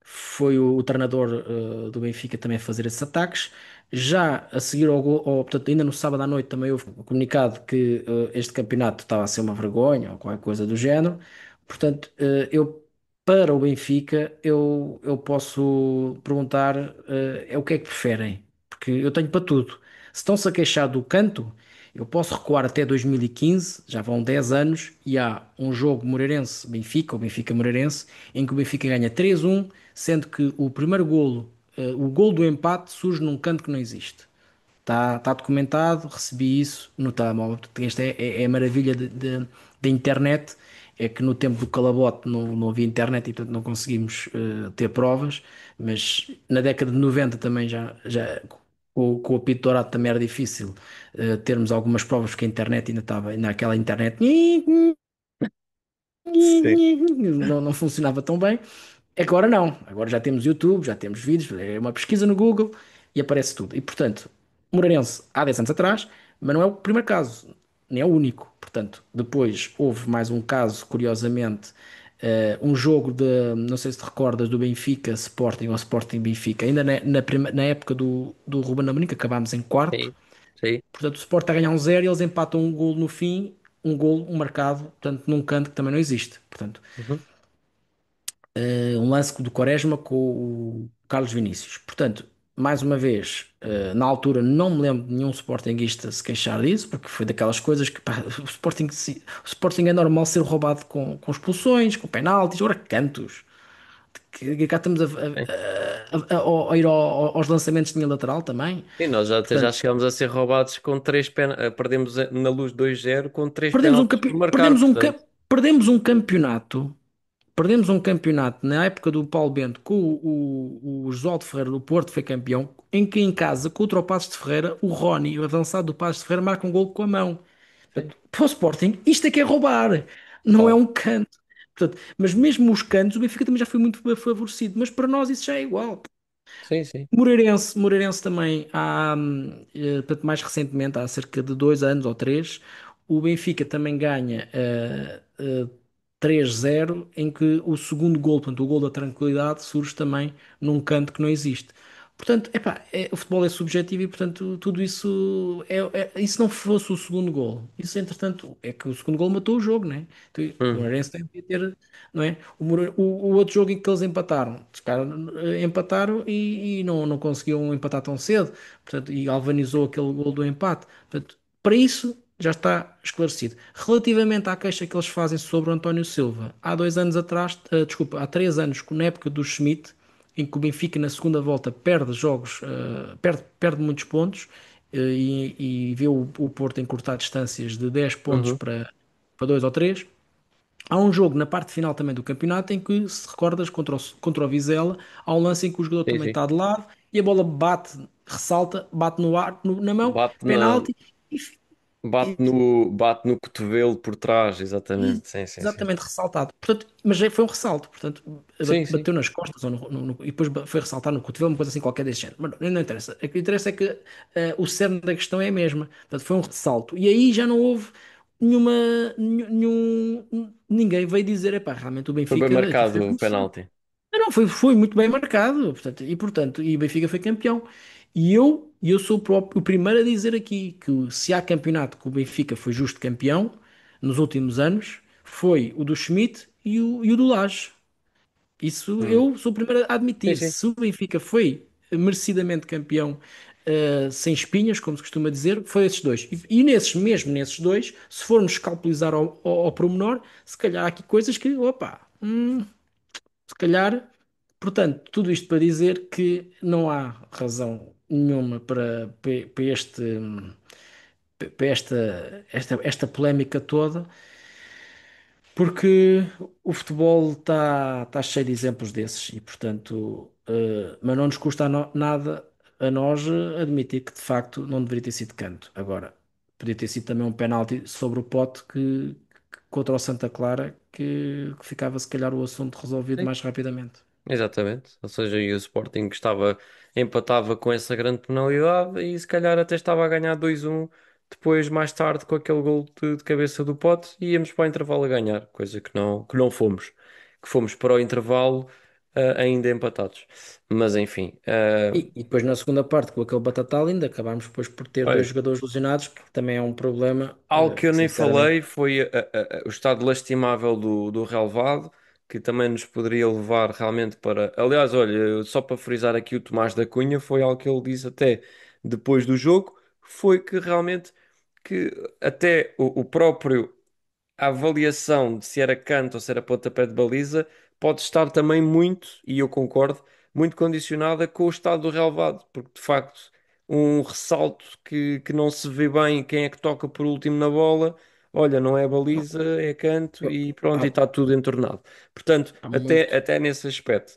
foi o treinador do Benfica também a fazer esses ataques. Já a seguir portanto, ainda no sábado à noite também houve um comunicado que este campeonato estava a ser uma vergonha ou qualquer coisa do género. Portanto, para o Benfica, eu posso perguntar é o que é que preferem? Porque eu tenho para tudo. Se estão-se a queixar do canto, eu posso recuar até 2015, já vão 10 anos, e há um jogo Moreirense-Benfica, ou Benfica-Moreirense, em que o Benfica ganha 3-1, sendo que o primeiro golo, o golo do empate, surge num canto que não existe. Está documentado, recebi isso no telemóvel. Portanto, esta é a maravilha da internet, é que no tempo do calabote não havia internet e portanto não conseguimos ter provas, mas na década de 90 também já com o apito dourado também era difícil termos algumas provas porque a internet ainda estava, ainda aquela internet Sim. não funcionava tão bem. Agora não, agora já temos YouTube, já temos vídeos, é uma pesquisa no Google e aparece tudo. E portanto, Moreirense há 10 anos atrás, mas não é o primeiro caso, nem é o único. Portanto, depois houve mais um caso, curiosamente, um jogo de, não sei se te recordas, do Benfica Sporting ou Sporting Benfica, ainda na época do Ruben Amorim, que acabámos em quarto. Sim, sim. Portanto, o Sport está a ganhar um zero e eles empatam um golo no fim, um golo, um marcado, portanto, num canto que também não existe. Portanto, Uhum. um lance do Quaresma com o Carlos Vinícius. Portanto, mais uma vez, na altura não me lembro de nenhum Sportingista se queixar disso, porque foi daquelas coisas que pá, o Sporting é normal ser roubado com expulsões, com penaltis, ora cantos. Que cá estamos Sim. a ir aos lançamentos de linha lateral também. E nós já, até já Portanto, chegámos a ser roubados com perdemos na luz 2-0 com três perdemos um, penaltis por campe- marcar, portanto. perdemos um campeonato. Perdemos um campeonato na época do Paulo Bento com o Josualdo Ferreira do Porto foi campeão, em que em casa, contra o Passos de Ferreira, o Rony, o avançado do Passos de Ferreira, marca um gol com a mão. Sim. Portanto, para o Sporting, isto é que é roubar, não é Claro. um canto. Portanto, mas mesmo os cantos, o Benfica também já foi muito favorecido, mas para nós isso já é igual. Sim, sim. Moreirense também há, portanto, mais recentemente, há cerca de 2 anos ou três, o Benfica também ganha 3-0, em que o segundo gol, portanto, o gol da tranquilidade, surge também num canto que não existe. Portanto, epá, o futebol é subjetivo e, portanto, tudo isso, e se não fosse o segundo gol? Isso, entretanto, é que o segundo gol matou o jogo, né? Então, o Uhum. Moreirense tem que ter, não é? O outro jogo em que eles empataram, os caras empataram e não conseguiam empatar tão cedo, portanto, e galvanizou aquele gol do empate. Portanto, para isso já está esclarecido. Relativamente à queixa que eles fazem sobre o António Silva, há 2 anos atrás, desculpa, há 3 anos, na época do Schmidt, em que o Benfica na segunda volta perde jogos, perde muitos pontos e vê o Porto encurtar distâncias de 10 pontos Uhum. para 2 ou 3. Há um jogo na parte final também do campeonato em que, se recordas, contra o Vizela, há um lance em que o jogador Sim, também sim. está de lado e a bola bate, ressalta, bate no ar, na mão, Bate na, penalti e, e- bate no cotovelo por trás, e exatamente. Sim, sim, sim. exatamente ressaltado. Portanto, mas foi um ressalto, portanto, Sim, sim. bateu nas costas ou e depois foi ressaltar no cotovelo, uma coisa assim qualquer desse género. Mas não interessa. O que interessa é que o cerne da questão é a mesma. Portanto, foi um ressalto. E aí já não houve nenhuma, ninguém veio dizer, epá, realmente o Foi bem Benfica aqui fez marcado o um salto. penalti. Não, foi muito bem marcado, portanto, o Benfica foi campeão. E eu sou o primeiro a dizer aqui que se há campeonato que o Benfica foi justo campeão nos últimos anos, foi o do Schmidt e o do Lage. Isso Hum. eu sou o primeiro a Sim, admitir. sim. Se o Benfica foi merecidamente campeão, sem espinhas, como se costuma dizer, foi esses dois. E mesmo nesses dois, se formos escalpelizar ao pormenor, se calhar há aqui coisas que, opa, se calhar, portanto, tudo isto para dizer que não há razão nenhuma para esta polémica toda, porque o futebol está cheio de exemplos desses e, portanto, mas não nos custa nada a nós admitir que de facto não deveria ter sido canto. Agora, podia ter sido também um penalti sobre o Pote contra o Santa Clara que ficava se calhar o assunto resolvido Sim. mais rapidamente. Exatamente. Ou seja, e o Sporting empatava com essa grande penalidade e se calhar até estava a ganhar 2-1 depois, mais tarde, com aquele gol de cabeça do Pote, e íamos para o intervalo a ganhar, coisa que não fomos. Que fomos para o intervalo. ainda empatados. Mas enfim, E depois na segunda parte, com aquele batatal, ainda acabámos depois por ter dois olha, jogadores lesionados, que também é um problema, algo que eu nem sinceramente. falei foi o estado lastimável do relevado, que também nos poderia levar realmente para. Aliás, olha, só para frisar aqui o Tomás da Cunha, foi algo que ele disse até depois do jogo, foi que realmente que até o próprio a avaliação de se era canto ou se era pontapé de baliza pode estar também muito, e eu concordo, muito condicionada com o estado do relevado, porque de facto um ressalto que não se vê bem quem é que toca por último na bola, olha, não é Não, baliza, é canto eu- e pronto, e há, está tudo entornado. Portanto, há muito. até nesse aspecto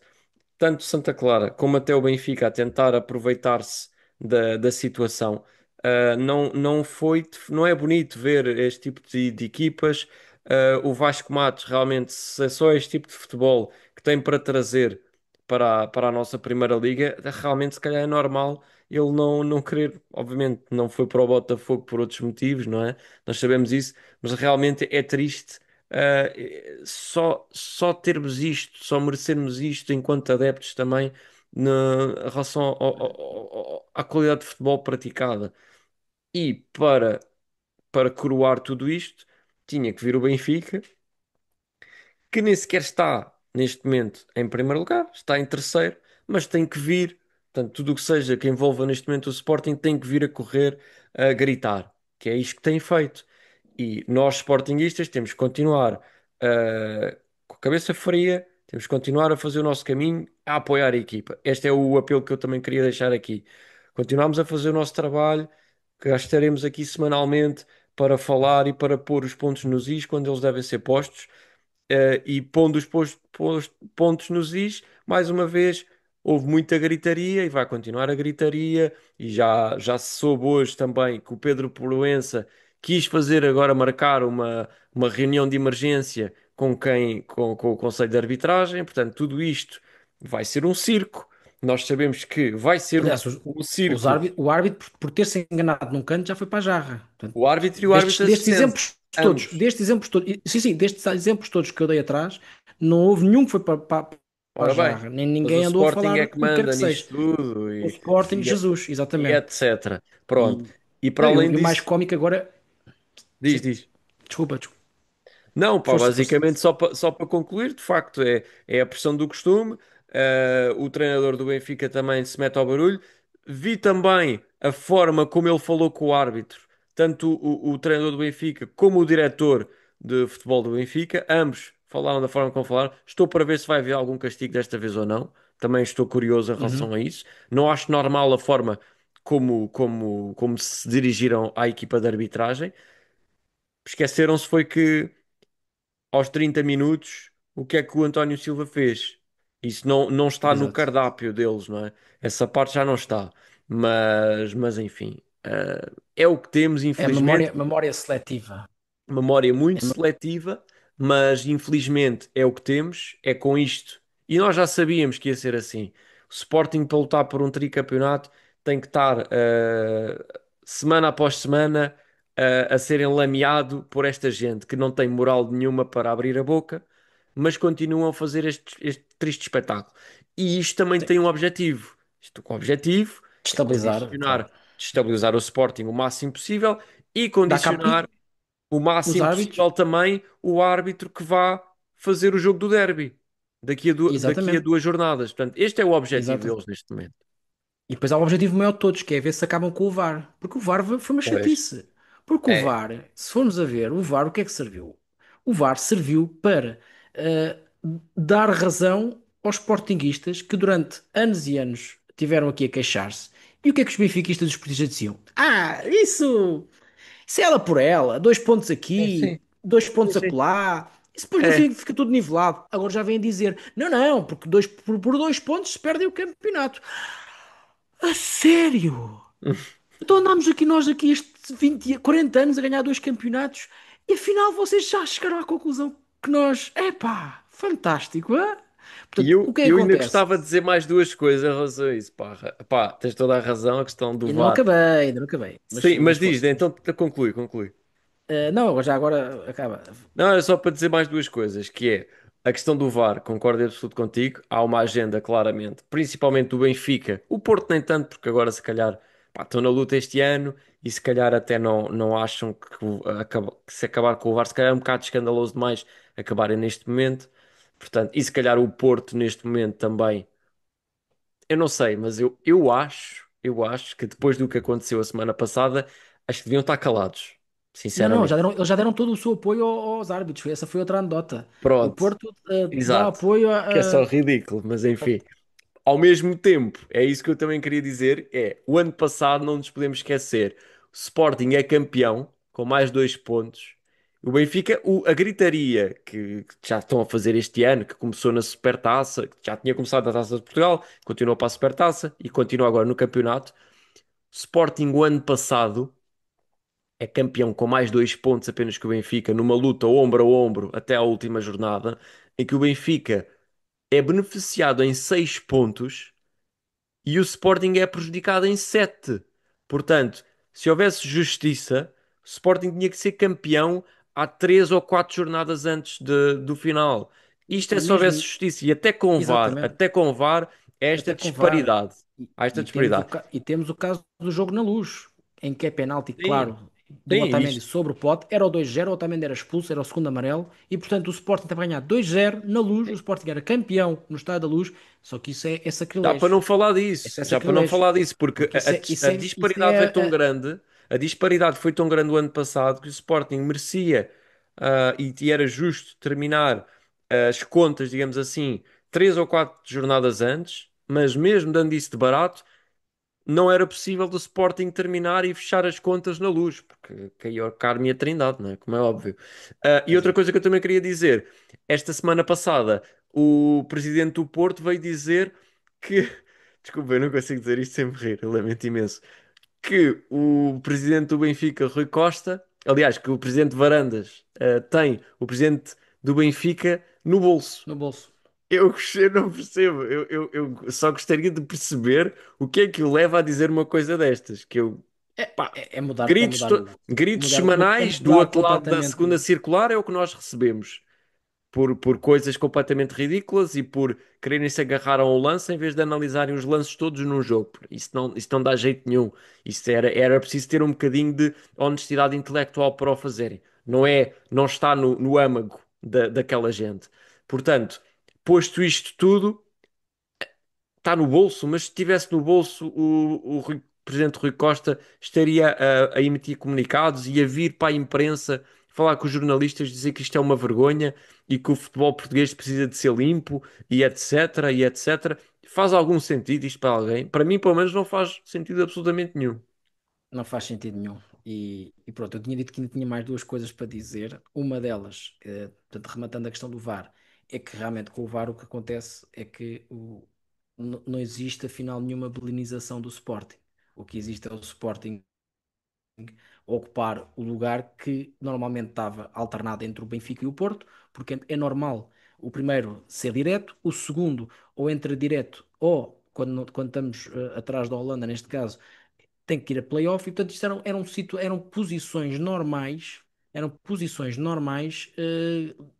tanto Santa Clara como até o Benfica a tentar aproveitar-se da situação. Não foi, não é bonito ver este tipo de equipas. O Vasco Matos realmente, se é só este tipo de futebol que tem para trazer para a nossa Primeira Liga, realmente se calhar é normal ele não querer, obviamente não foi para o Botafogo por outros motivos, não é? Nós sabemos isso, mas realmente é triste só termos isto, só merecermos isto enquanto adeptos também em relação à qualidade de futebol praticada. E para coroar tudo isto, tinha que vir o Benfica, que nem sequer está neste momento em primeiro lugar, está em terceiro, mas tem que vir, portanto, tudo o que seja que envolva neste momento o Sporting tem que vir a correr a gritar, que é isto que tem feito. E nós, sportinguistas, temos que continuar com a cabeça fria, temos que continuar a fazer o nosso caminho, a apoiar a equipa. Este é o apelo que eu também queria deixar aqui. Continuamos a fazer o nosso trabalho, que já estaremos aqui semanalmente para falar e para pôr os pontos nos is quando eles devem ser postos e pondo os pontos nos is, mais uma vez, houve muita gritaria e vai continuar a gritaria. E já se soube hoje também que o Pedro Proença quis fazer agora marcar uma reunião de emergência com o Conselho de Arbitragem. Portanto, tudo isto vai ser um circo. Nós sabemos que vai ser Aliás, um circo. o árbitro, por ter se enganado num canto, já foi para a jarra. Portanto, O árbitro e o árbitro assistente, ambos. destes exemplos todos, sim, sim, destes exemplos todos que eu dei atrás, não houve nenhum que foi para a Ora bem, jarra, nem mas o ninguém andou a Sporting é falar que o que quer manda que seja. nisto tudo O Sporting, e, Jesus, e exatamente. etc. Pronto. E, E para não, além e o mais disso, cómico agora, diz, sim, diz. desculpa, Não, pá, força, força. basicamente só para concluir, de facto, é a pressão do costume. O treinador do Benfica também se mete ao barulho. Vi também a forma como ele falou com o árbitro, tanto o treinador do Benfica como o diretor de futebol do Benfica, ambos falaram da forma como falaram. Estou para ver se vai haver algum castigo desta vez ou não. Também estou curioso em relação Uhum, a isso. Não acho normal a forma como se dirigiram à equipa de arbitragem. Esqueceram-se foi que aos 30 minutos, o que é que o António Silva fez? Isso não está no exato. cardápio deles, não é? Essa parte já não está. Mas enfim, é o que temos, É infelizmente. memória seletiva. Memória muito É seletiva, mas infelizmente é o que temos, é com isto. E nós já sabíamos que ia ser assim. O Sporting, para lutar por um tricampeonato, tem que estar semana após semana a ser enlameado por esta gente que não tem moral nenhuma para abrir a boca, mas continuam a fazer este triste espetáculo. E isto também sim, tem um objetivo. Isto com o objetivo é destabilizar, claro. condicionar, destabilizar o Sporting o máximo possível e Dá cabo, condicionar e o os máximo árbitros, possível também o árbitro que vá fazer o jogo do derby daqui a exatamente, 2 jornadas. Portanto, este é o objetivo exato. deles neste momento. E depois há o objetivo maior de todos, que é ver se acabam com o VAR. Porque o VAR foi uma Pois. chatice. Porque o É. VAR, se formos a ver, o VAR o que é que serviu? O VAR serviu para eh, dar razão aos sportinguistas que durante anos e anos tiveram aqui a queixar-se. E o que é que os benfiquistas e os portistas diziam? Ah, isso é ela por ela, 2 pontos Sim, sim. aqui, dois Sim, pontos sim. acolá. Isso depois no É. fim fica tudo nivelado. Agora já vêm dizer: não, não, porque por 2 pontos se perde o campeonato. A sério? Então andámos aqui nós aqui estes 20, 40 anos a ganhar 2 campeonatos e afinal vocês já chegaram à conclusão que nós, epá, fantástico, é? E Portanto, o eu, que é que eu ainda acontece? gostava de dizer mais duas coisas em relação a isso. Pá, pá, tens toda a razão, a questão do E não VAR. acabei, ainda não acabei, Sim, mas mas diz, força. então conclui, conclui. Não, já agora acaba. Não, era só para dizer mais duas coisas, que é A questão do VAR, concordo em absoluto contigo. Há uma agenda, claramente, principalmente do Benfica. O Porto nem tanto, porque agora se calhar pá, estão na luta este ano e se calhar até não acham que se acabar com o VAR, se calhar é um bocado escandaloso demais acabarem neste momento. Portanto, e se calhar o Porto neste momento também. Eu não sei, mas eu acho que depois do que aconteceu a semana passada, acho que deviam estar calados, Não, não, sinceramente. eles já deram todo o seu apoio aos árbitros. Essa foi outra anedota. O Pronto, Porto dá exato. apoio Que é só a. ridículo, mas enfim. Ao mesmo tempo, é isso que eu também queria dizer, o ano passado não nos podemos esquecer. O Sporting é campeão com mais 2 pontos. O Benfica, a gritaria que já estão a fazer este ano, que começou na Supertaça, que já tinha começado na Taça de Portugal, continuou para a Supertaça e continua agora no campeonato. O Sporting, o ano passado, é campeão com mais 2 pontos apenas que o Benfica, numa luta ombro a ombro até à última jornada, em que o Benfica é beneficiado em 6 pontos e o Sporting é prejudicado em 7. Portanto, se houvesse justiça, o Sporting tinha que ser campeão há 3 ou 4 jornadas antes do final. Isto é E se houvesse mesmo, justiça. E exatamente, até com VAR, é esta até com VAR. disparidade. Há esta disparidade. E temos o caso do jogo na Luz, em que é penalti, Sim, claro, do sim, Otamendi isto. sobre o Pote. Era o 2-0, o Otamendi era expulso, era o segundo amarelo. E portanto o Sporting estava a ganhar 2-0 na Luz. O Sporting era campeão no Estádio da Luz. Só que isso é Já para sacrilégio. não falar Isso disso, é já para não sacrilégio. falar disso, porque Porque a disparidade foi tão grande, a disparidade foi tão grande o ano passado que o Sporting merecia, e era justo terminar as contas, digamos assim, 3 ou 4 jornadas antes, mas mesmo dando isso de barato, não era possível do Sporting terminar e fechar as contas na Luz, porque caiu a Carme e a Trindade, não é? Como é óbvio. E Pois outra é. coisa que eu também queria dizer, esta semana passada, o presidente do Porto veio dizer que, desculpa, eu não consigo dizer isto sem me rir, eu lamento imenso, que o presidente do Benfica, Rui Costa, aliás, que o presidente Varandas, tem o presidente do Benfica no bolso. No bolso. Eu não percebo. Eu só gostaria de perceber o que é que o leva a dizer uma coisa destas. Que eu, É, pá, é gritos, mudar gritos semanais do mudar outro lado da completamente. segunda circular é o que nós recebemos. Por coisas completamente ridículas e por quererem se agarrar a um lance em vez de analisarem os lances todos num jogo. Isso não dá jeito nenhum. Era preciso ter um bocadinho de honestidade intelectual para o fazerem. Não está no âmago daquela gente. Portanto, posto isto tudo, está no bolso, mas se estivesse no bolso, o presidente Rui Costa estaria a emitir comunicados e a vir para a imprensa falar com os jornalistas, dizer que isto é uma vergonha e que o futebol português precisa de ser limpo e etc, e etc. Faz algum sentido isto para alguém? Para mim, pelo menos, não faz sentido absolutamente nenhum. Não faz sentido nenhum. E pronto, eu tinha dito que ainda tinha mais duas coisas para dizer. Uma delas, portanto, rematando a questão do VAR, é que realmente com o VAR o que acontece é que não existe afinal nenhuma belinização do Sporting. O que existe é o Sporting ocupar o lugar que normalmente estava alternado entre o Benfica e o Porto, porque é normal o primeiro ser direto, o segundo ou entra direto ou quando estamos atrás da Holanda, neste caso tem que ir a playoff, e portanto isto eram posições normais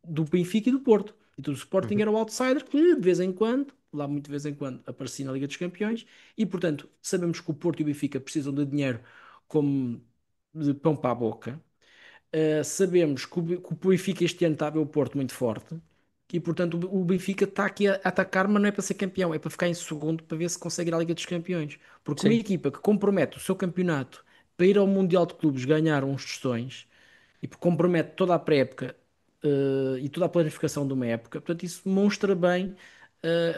do Benfica e do Porto. Então o Sporting Uhum. era o outsider que de vez em quando, lá muito de vez em quando, aparecia na Liga dos Campeões, e portanto sabemos que o Porto e o Benfica precisam de dinheiro como de pão para a boca. Sabemos que o Benfica este ano está a ver o Porto muito forte. E portanto o Benfica está aqui a atacar, mas não é para ser campeão, é para ficar em segundo para ver se consegue ir à Liga dos Campeões. Porque uma Sim. equipa que compromete o seu campeonato para ir ao Mundial de Clubes ganhar uns tostões e que compromete toda a pré-época e toda a planificação de uma época, portanto, isso demonstra bem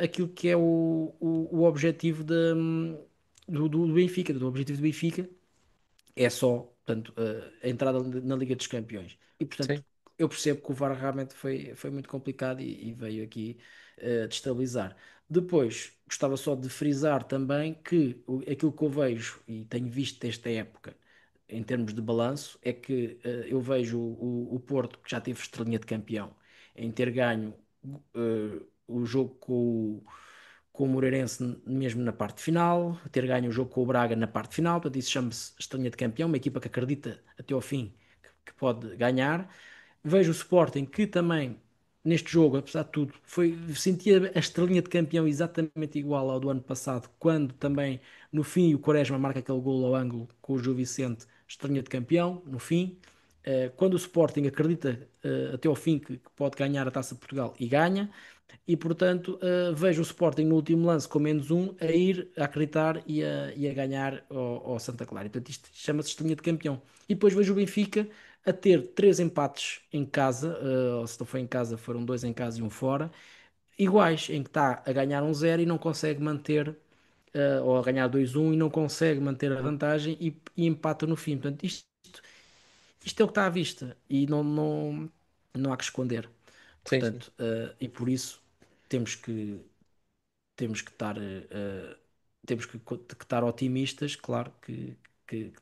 aquilo que é o objetivo do Benfica, do objetivo do Benfica é só, portanto, a entrada na Liga dos Campeões. E, portanto, Sim. eu percebo que o VAR realmente foi muito complicado e veio aqui destabilizar. Depois, gostava só de frisar também que aquilo que eu vejo e tenho visto desta época, em termos de balanço, é que eu vejo o Porto, que já teve estrelinha de campeão, em ter ganho o jogo com o Moreirense mesmo na parte final, ter ganho o jogo com o Braga na parte final, portanto isso chama-se estrelinha de campeão, uma equipa que acredita até ao fim que pode ganhar. Vejo o Sporting que também neste jogo, apesar de tudo, sentia a estrelinha de campeão exatamente igual ao do ano passado, quando também no fim o Quaresma marca aquele golo ao ângulo com o Gil Vicente, estrelinha de campeão, no fim. Quando o Sporting acredita até ao fim que pode ganhar a Taça de Portugal e ganha, e portanto vejo o Sporting no último lance com menos um a ir a acreditar e a ganhar ao Santa Clara. E, portanto, isto chama-se estrelinha de campeão. E depois vejo o Benfica a ter três empates em casa, ou se não foi em casa, foram dois em casa e um fora, iguais, em que está a ganhar um zero e não consegue manter, ou a ganhar 2-1 e não consegue manter a vantagem e empata no fim. Portanto, isto é o que está à vista e não há que esconder. Sim, sim. Portanto, e por isso temos que, temos que estar, que estar otimistas, claro que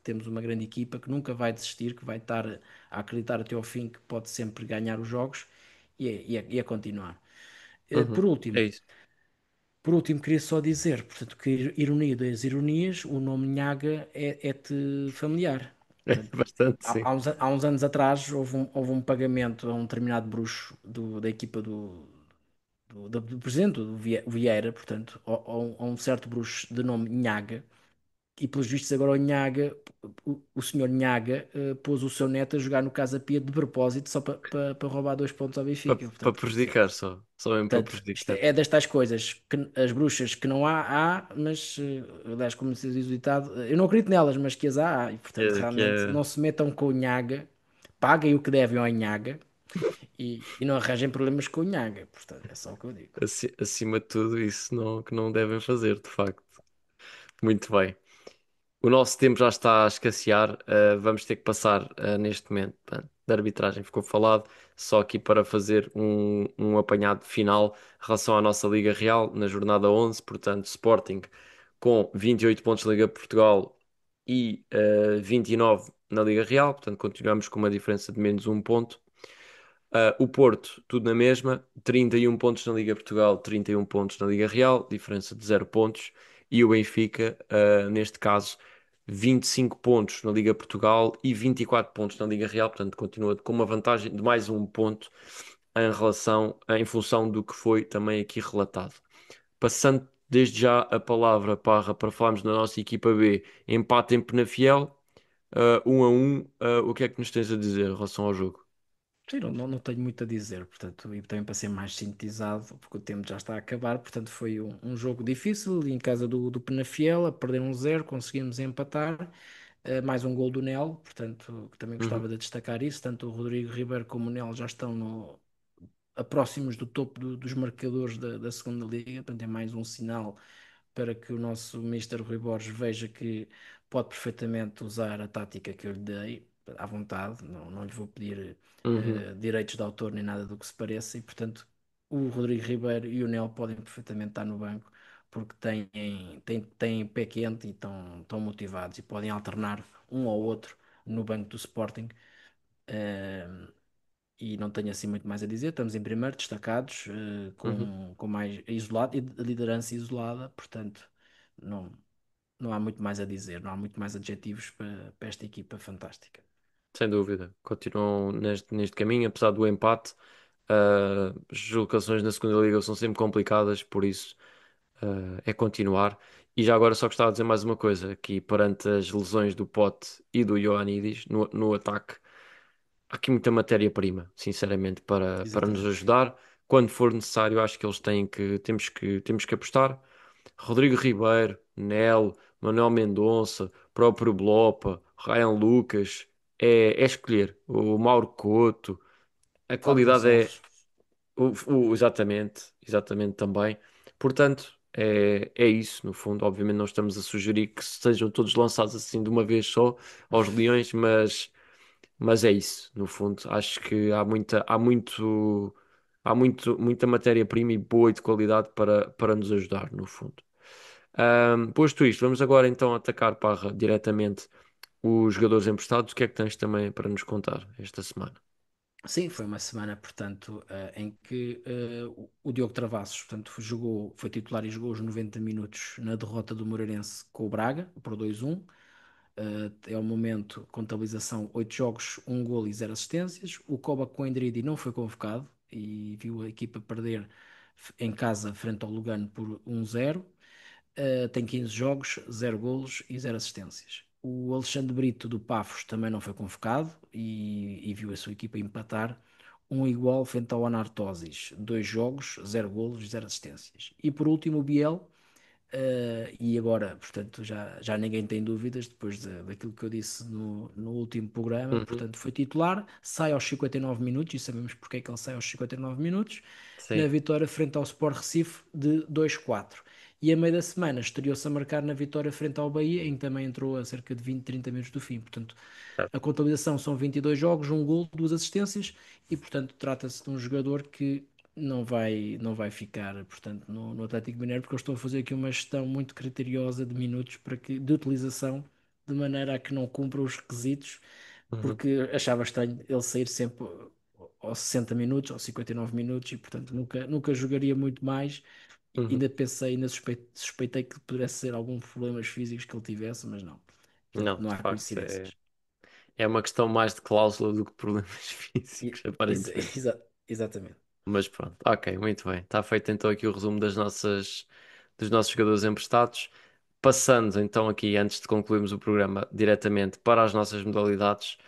temos uma grande equipa que nunca vai desistir, que vai estar a acreditar até ao fim que pode sempre ganhar os jogos e a continuar. Eh, Uhum. Por último, É isso. por último, queria só dizer, portanto, que ironia das ironias, o nome Nhaga é-te familiar. É Portanto, bastante, sim. há uns anos atrás houve um pagamento a um determinado bruxo da equipa do presidente, do Vieira, portanto, a um certo bruxo de nome Nhaga, e pelos vistos agora o Nhaga, o senhor Nhaga, pôs o seu neto a jogar no Casa Pia de propósito só para roubar 2 pontos ao Benfica. Para Portanto, prejudicar só. Só mesmo para portanto, isto prejudicar. é destas coisas, que as bruxas que não há, mas, aliás, como se diz o ditado, eu não acredito nelas, mas que as há, e portanto, Que realmente, é não se metam com o Nhaga, paguem o que devem ao Nhaga e não arranjem problemas com o Nhaga, portanto, é só o que eu digo. acima de tudo isso não, que não devem fazer, de facto. Muito bem. O nosso tempo já está a escassear. Vamos ter que passar neste momento. Pá, da arbitragem ficou falado. Só aqui para fazer um apanhado final em relação à nossa Liga Real na jornada 11. Portanto, Sporting com 28 pontos na Liga de Portugal e 29 na Liga Real. Portanto, continuamos com uma diferença de menos um ponto. O Porto, tudo na mesma, 31 pontos na Liga Portugal, 31 pontos na Liga Real, diferença de 0 pontos. E o Benfica, neste caso, 25 pontos na Liga Portugal e 24 pontos na Liga Real, portanto, continua com uma vantagem de mais um ponto em função do que foi também aqui relatado. Passando desde já a palavra, Parra, para falarmos da nossa equipa B, empate em Penafiel, 1-1, o que é que nos tens a dizer em relação ao jogo? Sim, não tenho muito a dizer, portanto, e também para ser mais sintetizado, porque o tempo já está a acabar, portanto, foi um jogo difícil, em casa do Penafiel, a perder 1-0, conseguimos empatar, mais um gol do Nel, portanto, que também Uhum, gostava de destacar isso, tanto o Rodrigo Ribeiro como o Nel já estão a próximos do topo dos marcadores da segunda liga, portanto, é mais um sinal para que o nosso Mister Rui Borges veja que pode perfeitamente usar a tática que eu lhe dei, à vontade, não lhe vou pedir uhum, direitos de autor nem nada do que se pareça, e portanto o Rodrigo Ribeiro e o Nel podem perfeitamente estar no banco porque têm pé quente e estão motivados e podem alternar um ao outro no banco do Sporting. Eh, e não tenho assim muito mais a dizer. Estamos em primeiro, destacados, uhum. com mais isolado e a liderança isolada, portanto, não, não há muito mais a dizer, não há muito mais adjetivos para esta equipa fantástica. Sem dúvida. Continuam neste caminho, apesar do empate. As deslocações na segunda liga são sempre complicadas, por isso é continuar. E já agora só gostava de dizer mais uma coisa, aqui perante as lesões do Pote e do Ioannidis no ataque, há aqui muita matéria-prima, sinceramente, para nos Exatamente. ajudar. Quando for necessário, acho que temos que apostar. Rodrigo Ribeiro, Nel, Manuel Mendonça, próprio Blopa, Ryan Lucas, é escolher. O Mauro Couto, a Fábio qualidade é Gonçalves. exatamente também. Portanto, é isso, no fundo. Obviamente não estamos a sugerir que sejam todos lançados assim de uma vez só aos Leões, mas é isso, no fundo. Acho que muita matéria-prima e boa e de qualidade para nos ajudar, no fundo. Posto isto, vamos agora então atacar Parra diretamente os jogadores emprestados. O que é que tens também para nos contar esta semana? Sim, foi uma semana, portanto, em que o Diogo Travassos, portanto, foi titular e jogou os 90 minutos na derrota do Moreirense com o Braga, por 2-1. É o momento, contabilização, 8 jogos, um golo e 0 assistências. O Koba Coendridi não foi convocado, e viu a equipa perder em casa frente ao Lugano por 1-0. Tem 15 jogos, 0 golos e 0 assistências. O Alexandre Brito do Pafos também não foi convocado e viu a sua equipa empatar um igual frente ao Anartosis. 2 jogos, 0 golos, 0 assistências. E por último o Biel, e agora, portanto, já ninguém tem dúvidas, depois daquilo que eu disse no último programa, Uhum. portanto, foi titular, sai aos 59 minutos, e sabemos porque é que ele sai aos 59 minutos, na Sim, vitória frente ao Sport Recife de 2-4. E a meio da semana estreou-se a marcar na vitória frente ao Bahia, em que também entrou a cerca de 20, 30 minutos do fim. Portanto, certo. a contabilização são 22 jogos, um gol, duas assistências, e portanto trata-se de um jogador que não vai ficar, portanto, no Atlético Mineiro, porque eu estou a fazer aqui uma gestão muito criteriosa de minutos de utilização, de maneira a que não cumpra os requisitos, Uhum. porque achava estranho ele sair sempre aos 60 minutos, aos 59 minutos, e portanto nunca jogaria muito mais. E Uhum. ainda pensei, ainda suspeitei que pudesse ser algum problemas físicos que ele tivesse, mas não. Portanto, Não, não de há facto, é, coincidências. é uma questão mais de cláusula do que problemas E- físicos, aparentemente. Exatamente. Mas pronto, ok, muito bem. Está feito então aqui o resumo dos nossos jogadores emprestados. Passando então aqui, antes de concluirmos o programa, diretamente para as nossas modalidades,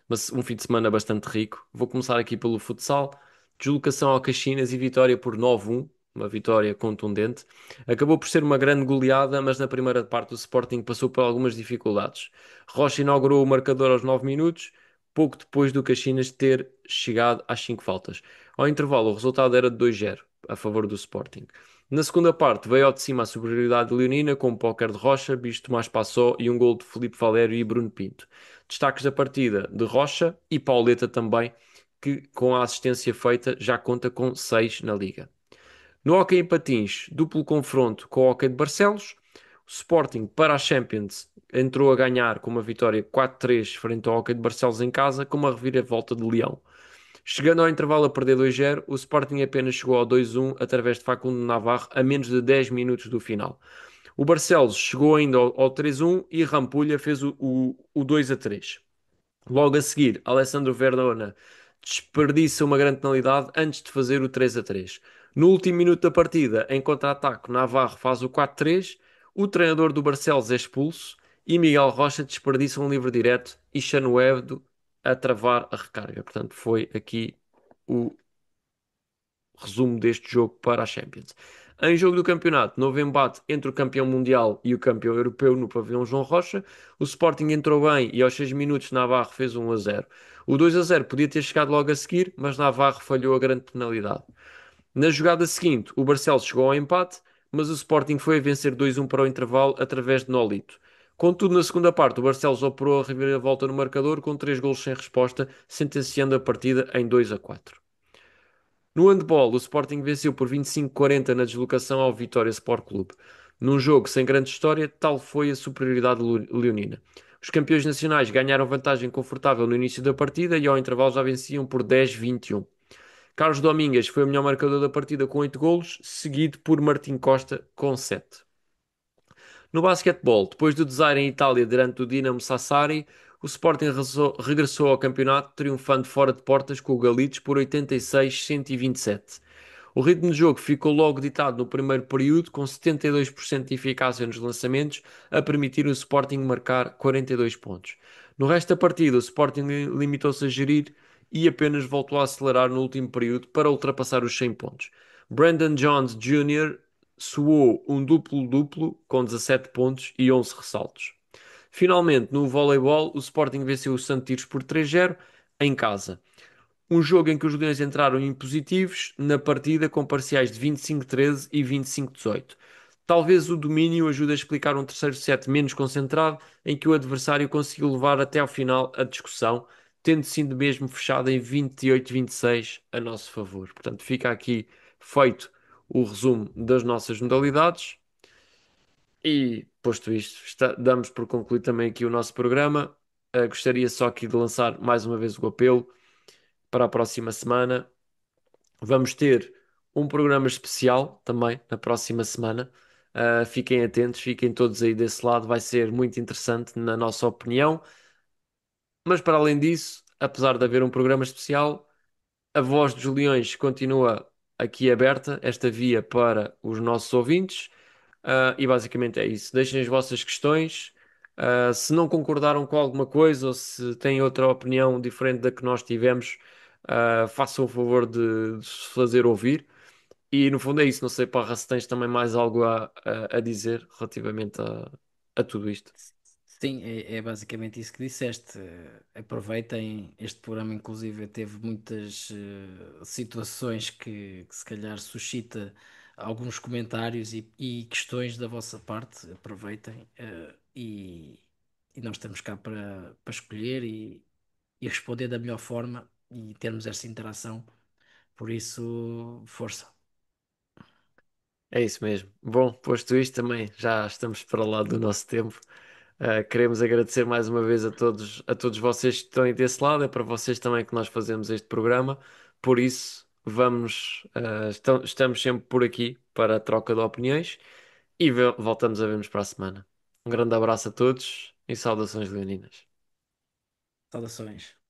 mas um fim de semana bastante rico. Vou começar aqui pelo futsal. Deslocação ao Caxinas e vitória por 9-1, uma vitória contundente. Acabou por ser uma grande goleada, mas na primeira parte o Sporting passou por algumas dificuldades. Rocha inaugurou o marcador aos 9 minutos, pouco depois do Caxinas ter chegado às 5 faltas. Ao intervalo, o resultado era de 2-0 a favor do Sporting. Na segunda parte, veio ao de cima a superioridade leonina com um póquer de Rocha, Bicho Tomás Passó e um gol de Filipe Valério e Bruno Pinto. Destaques da partida de Rocha e Pauleta também, que com a assistência feita já conta com 6 na Liga. No hóquei em patins, duplo confronto com o hóquei de Barcelos, o Sporting para a Champions entrou a ganhar com uma vitória 4-3 frente ao hóquei de Barcelos em casa, com uma reviravolta de Leão. Chegando ao intervalo a perder 2-0, o Sporting apenas chegou ao 2-1 através de Facundo Navarro a menos de 10 minutos do final. O Barcelos chegou ainda ao 3-1 e Rampulha fez o 2-3. Logo a seguir, Alessandro Verdona desperdiça uma grande penalidade antes de fazer o 3-3. No último minuto da partida, em contra-ataque, Navarro faz o 4-3, o treinador do Barcelos é expulso e Miguel Rocha desperdiça um livre direto e Chanuedo a travar a recarga. Portanto, foi aqui o resumo deste jogo para a Champions. Em jogo do campeonato, novo embate entre o campeão mundial e o campeão europeu no pavilhão João Rocha. O Sporting entrou bem e aos 6 minutos Navarro fez 1-0. O 2-0 podia ter chegado logo a seguir, mas Navarro falhou a grande penalidade. Na jogada seguinte, o Barcelos chegou ao empate, mas o Sporting foi a vencer 2-1 para o intervalo através de Nolito. Contudo, na segunda parte, o Barcelos operou a reviravolta no marcador com 3 golos sem resposta, sentenciando a partida em 2-4. No handball, o Sporting venceu por 25-40 na deslocação ao Vitória Sport Clube. Num jogo sem grande história, tal foi a superioridade leonina. Os campeões nacionais ganharam vantagem confortável no início da partida e ao intervalo já venciam por 10-21. Carlos Domingues foi o melhor marcador da partida com 8 golos, seguido por Martim Costa com 7. No basquetebol, depois do desaire em Itália durante o Dinamo Sassari, o Sporting regressou ao campeonato triunfando fora de portas com o Galitos por 86-127. O ritmo de jogo ficou logo ditado no primeiro período, com 72% de eficácia nos lançamentos, a permitir o Sporting marcar 42 pontos. No resto da partida, o Sporting limitou-se a gerir e apenas voltou a acelerar no último período para ultrapassar os 100 pontos. Brandon Jones Jr. soou um duplo-duplo com 17 pontos e 11 ressaltos. Finalmente, no voleibol, o Sporting venceu o Santos por 3-0 em casa. Um jogo em que os Leões entraram impositivos na partida com parciais de 25-13 e 25-18. Talvez o domínio ajude a explicar um terceiro set menos concentrado, em que o adversário conseguiu levar até ao final a discussão, tendo sido mesmo fechada em 28-26 a nosso favor. Portanto, fica aqui feito o resumo das nossas modalidades. E, posto isto, damos por concluído também aqui o nosso programa. Gostaria só aqui de lançar mais uma vez o apelo para a próxima semana. Vamos ter um programa especial também na próxima semana. Fiquem atentos, fiquem todos aí desse lado, vai ser muito interessante, na nossa opinião. Mas para além disso, apesar de haver um programa especial, A voz dos Leões continua aqui aberta, esta via para os nossos ouvintes. E basicamente é isso. Deixem as vossas questões. Se não concordaram com alguma coisa ou se têm outra opinião diferente da que nós tivemos, façam o favor de se fazer ouvir. E no fundo é isso. Não sei, Parra, se tens também mais algo a dizer relativamente a tudo isto. Sim, é basicamente isso que disseste. Aproveitem, este programa inclusive teve muitas situações que se calhar suscita alguns comentários e questões da vossa parte. Aproveitem e nós estamos cá para escolher e responder da melhor forma e termos esta interação. Por isso, força. É isso mesmo. Bom, posto isto também, já estamos para lá do nosso tempo. Queremos agradecer mais uma vez a todos vocês que estão aí desse lado. É para vocês também que nós fazemos este programa. Por isso, estamos sempre por aqui para a troca de opiniões e voltamos a ver-nos para a semana. Um grande abraço a todos e saudações leoninas. Saudações.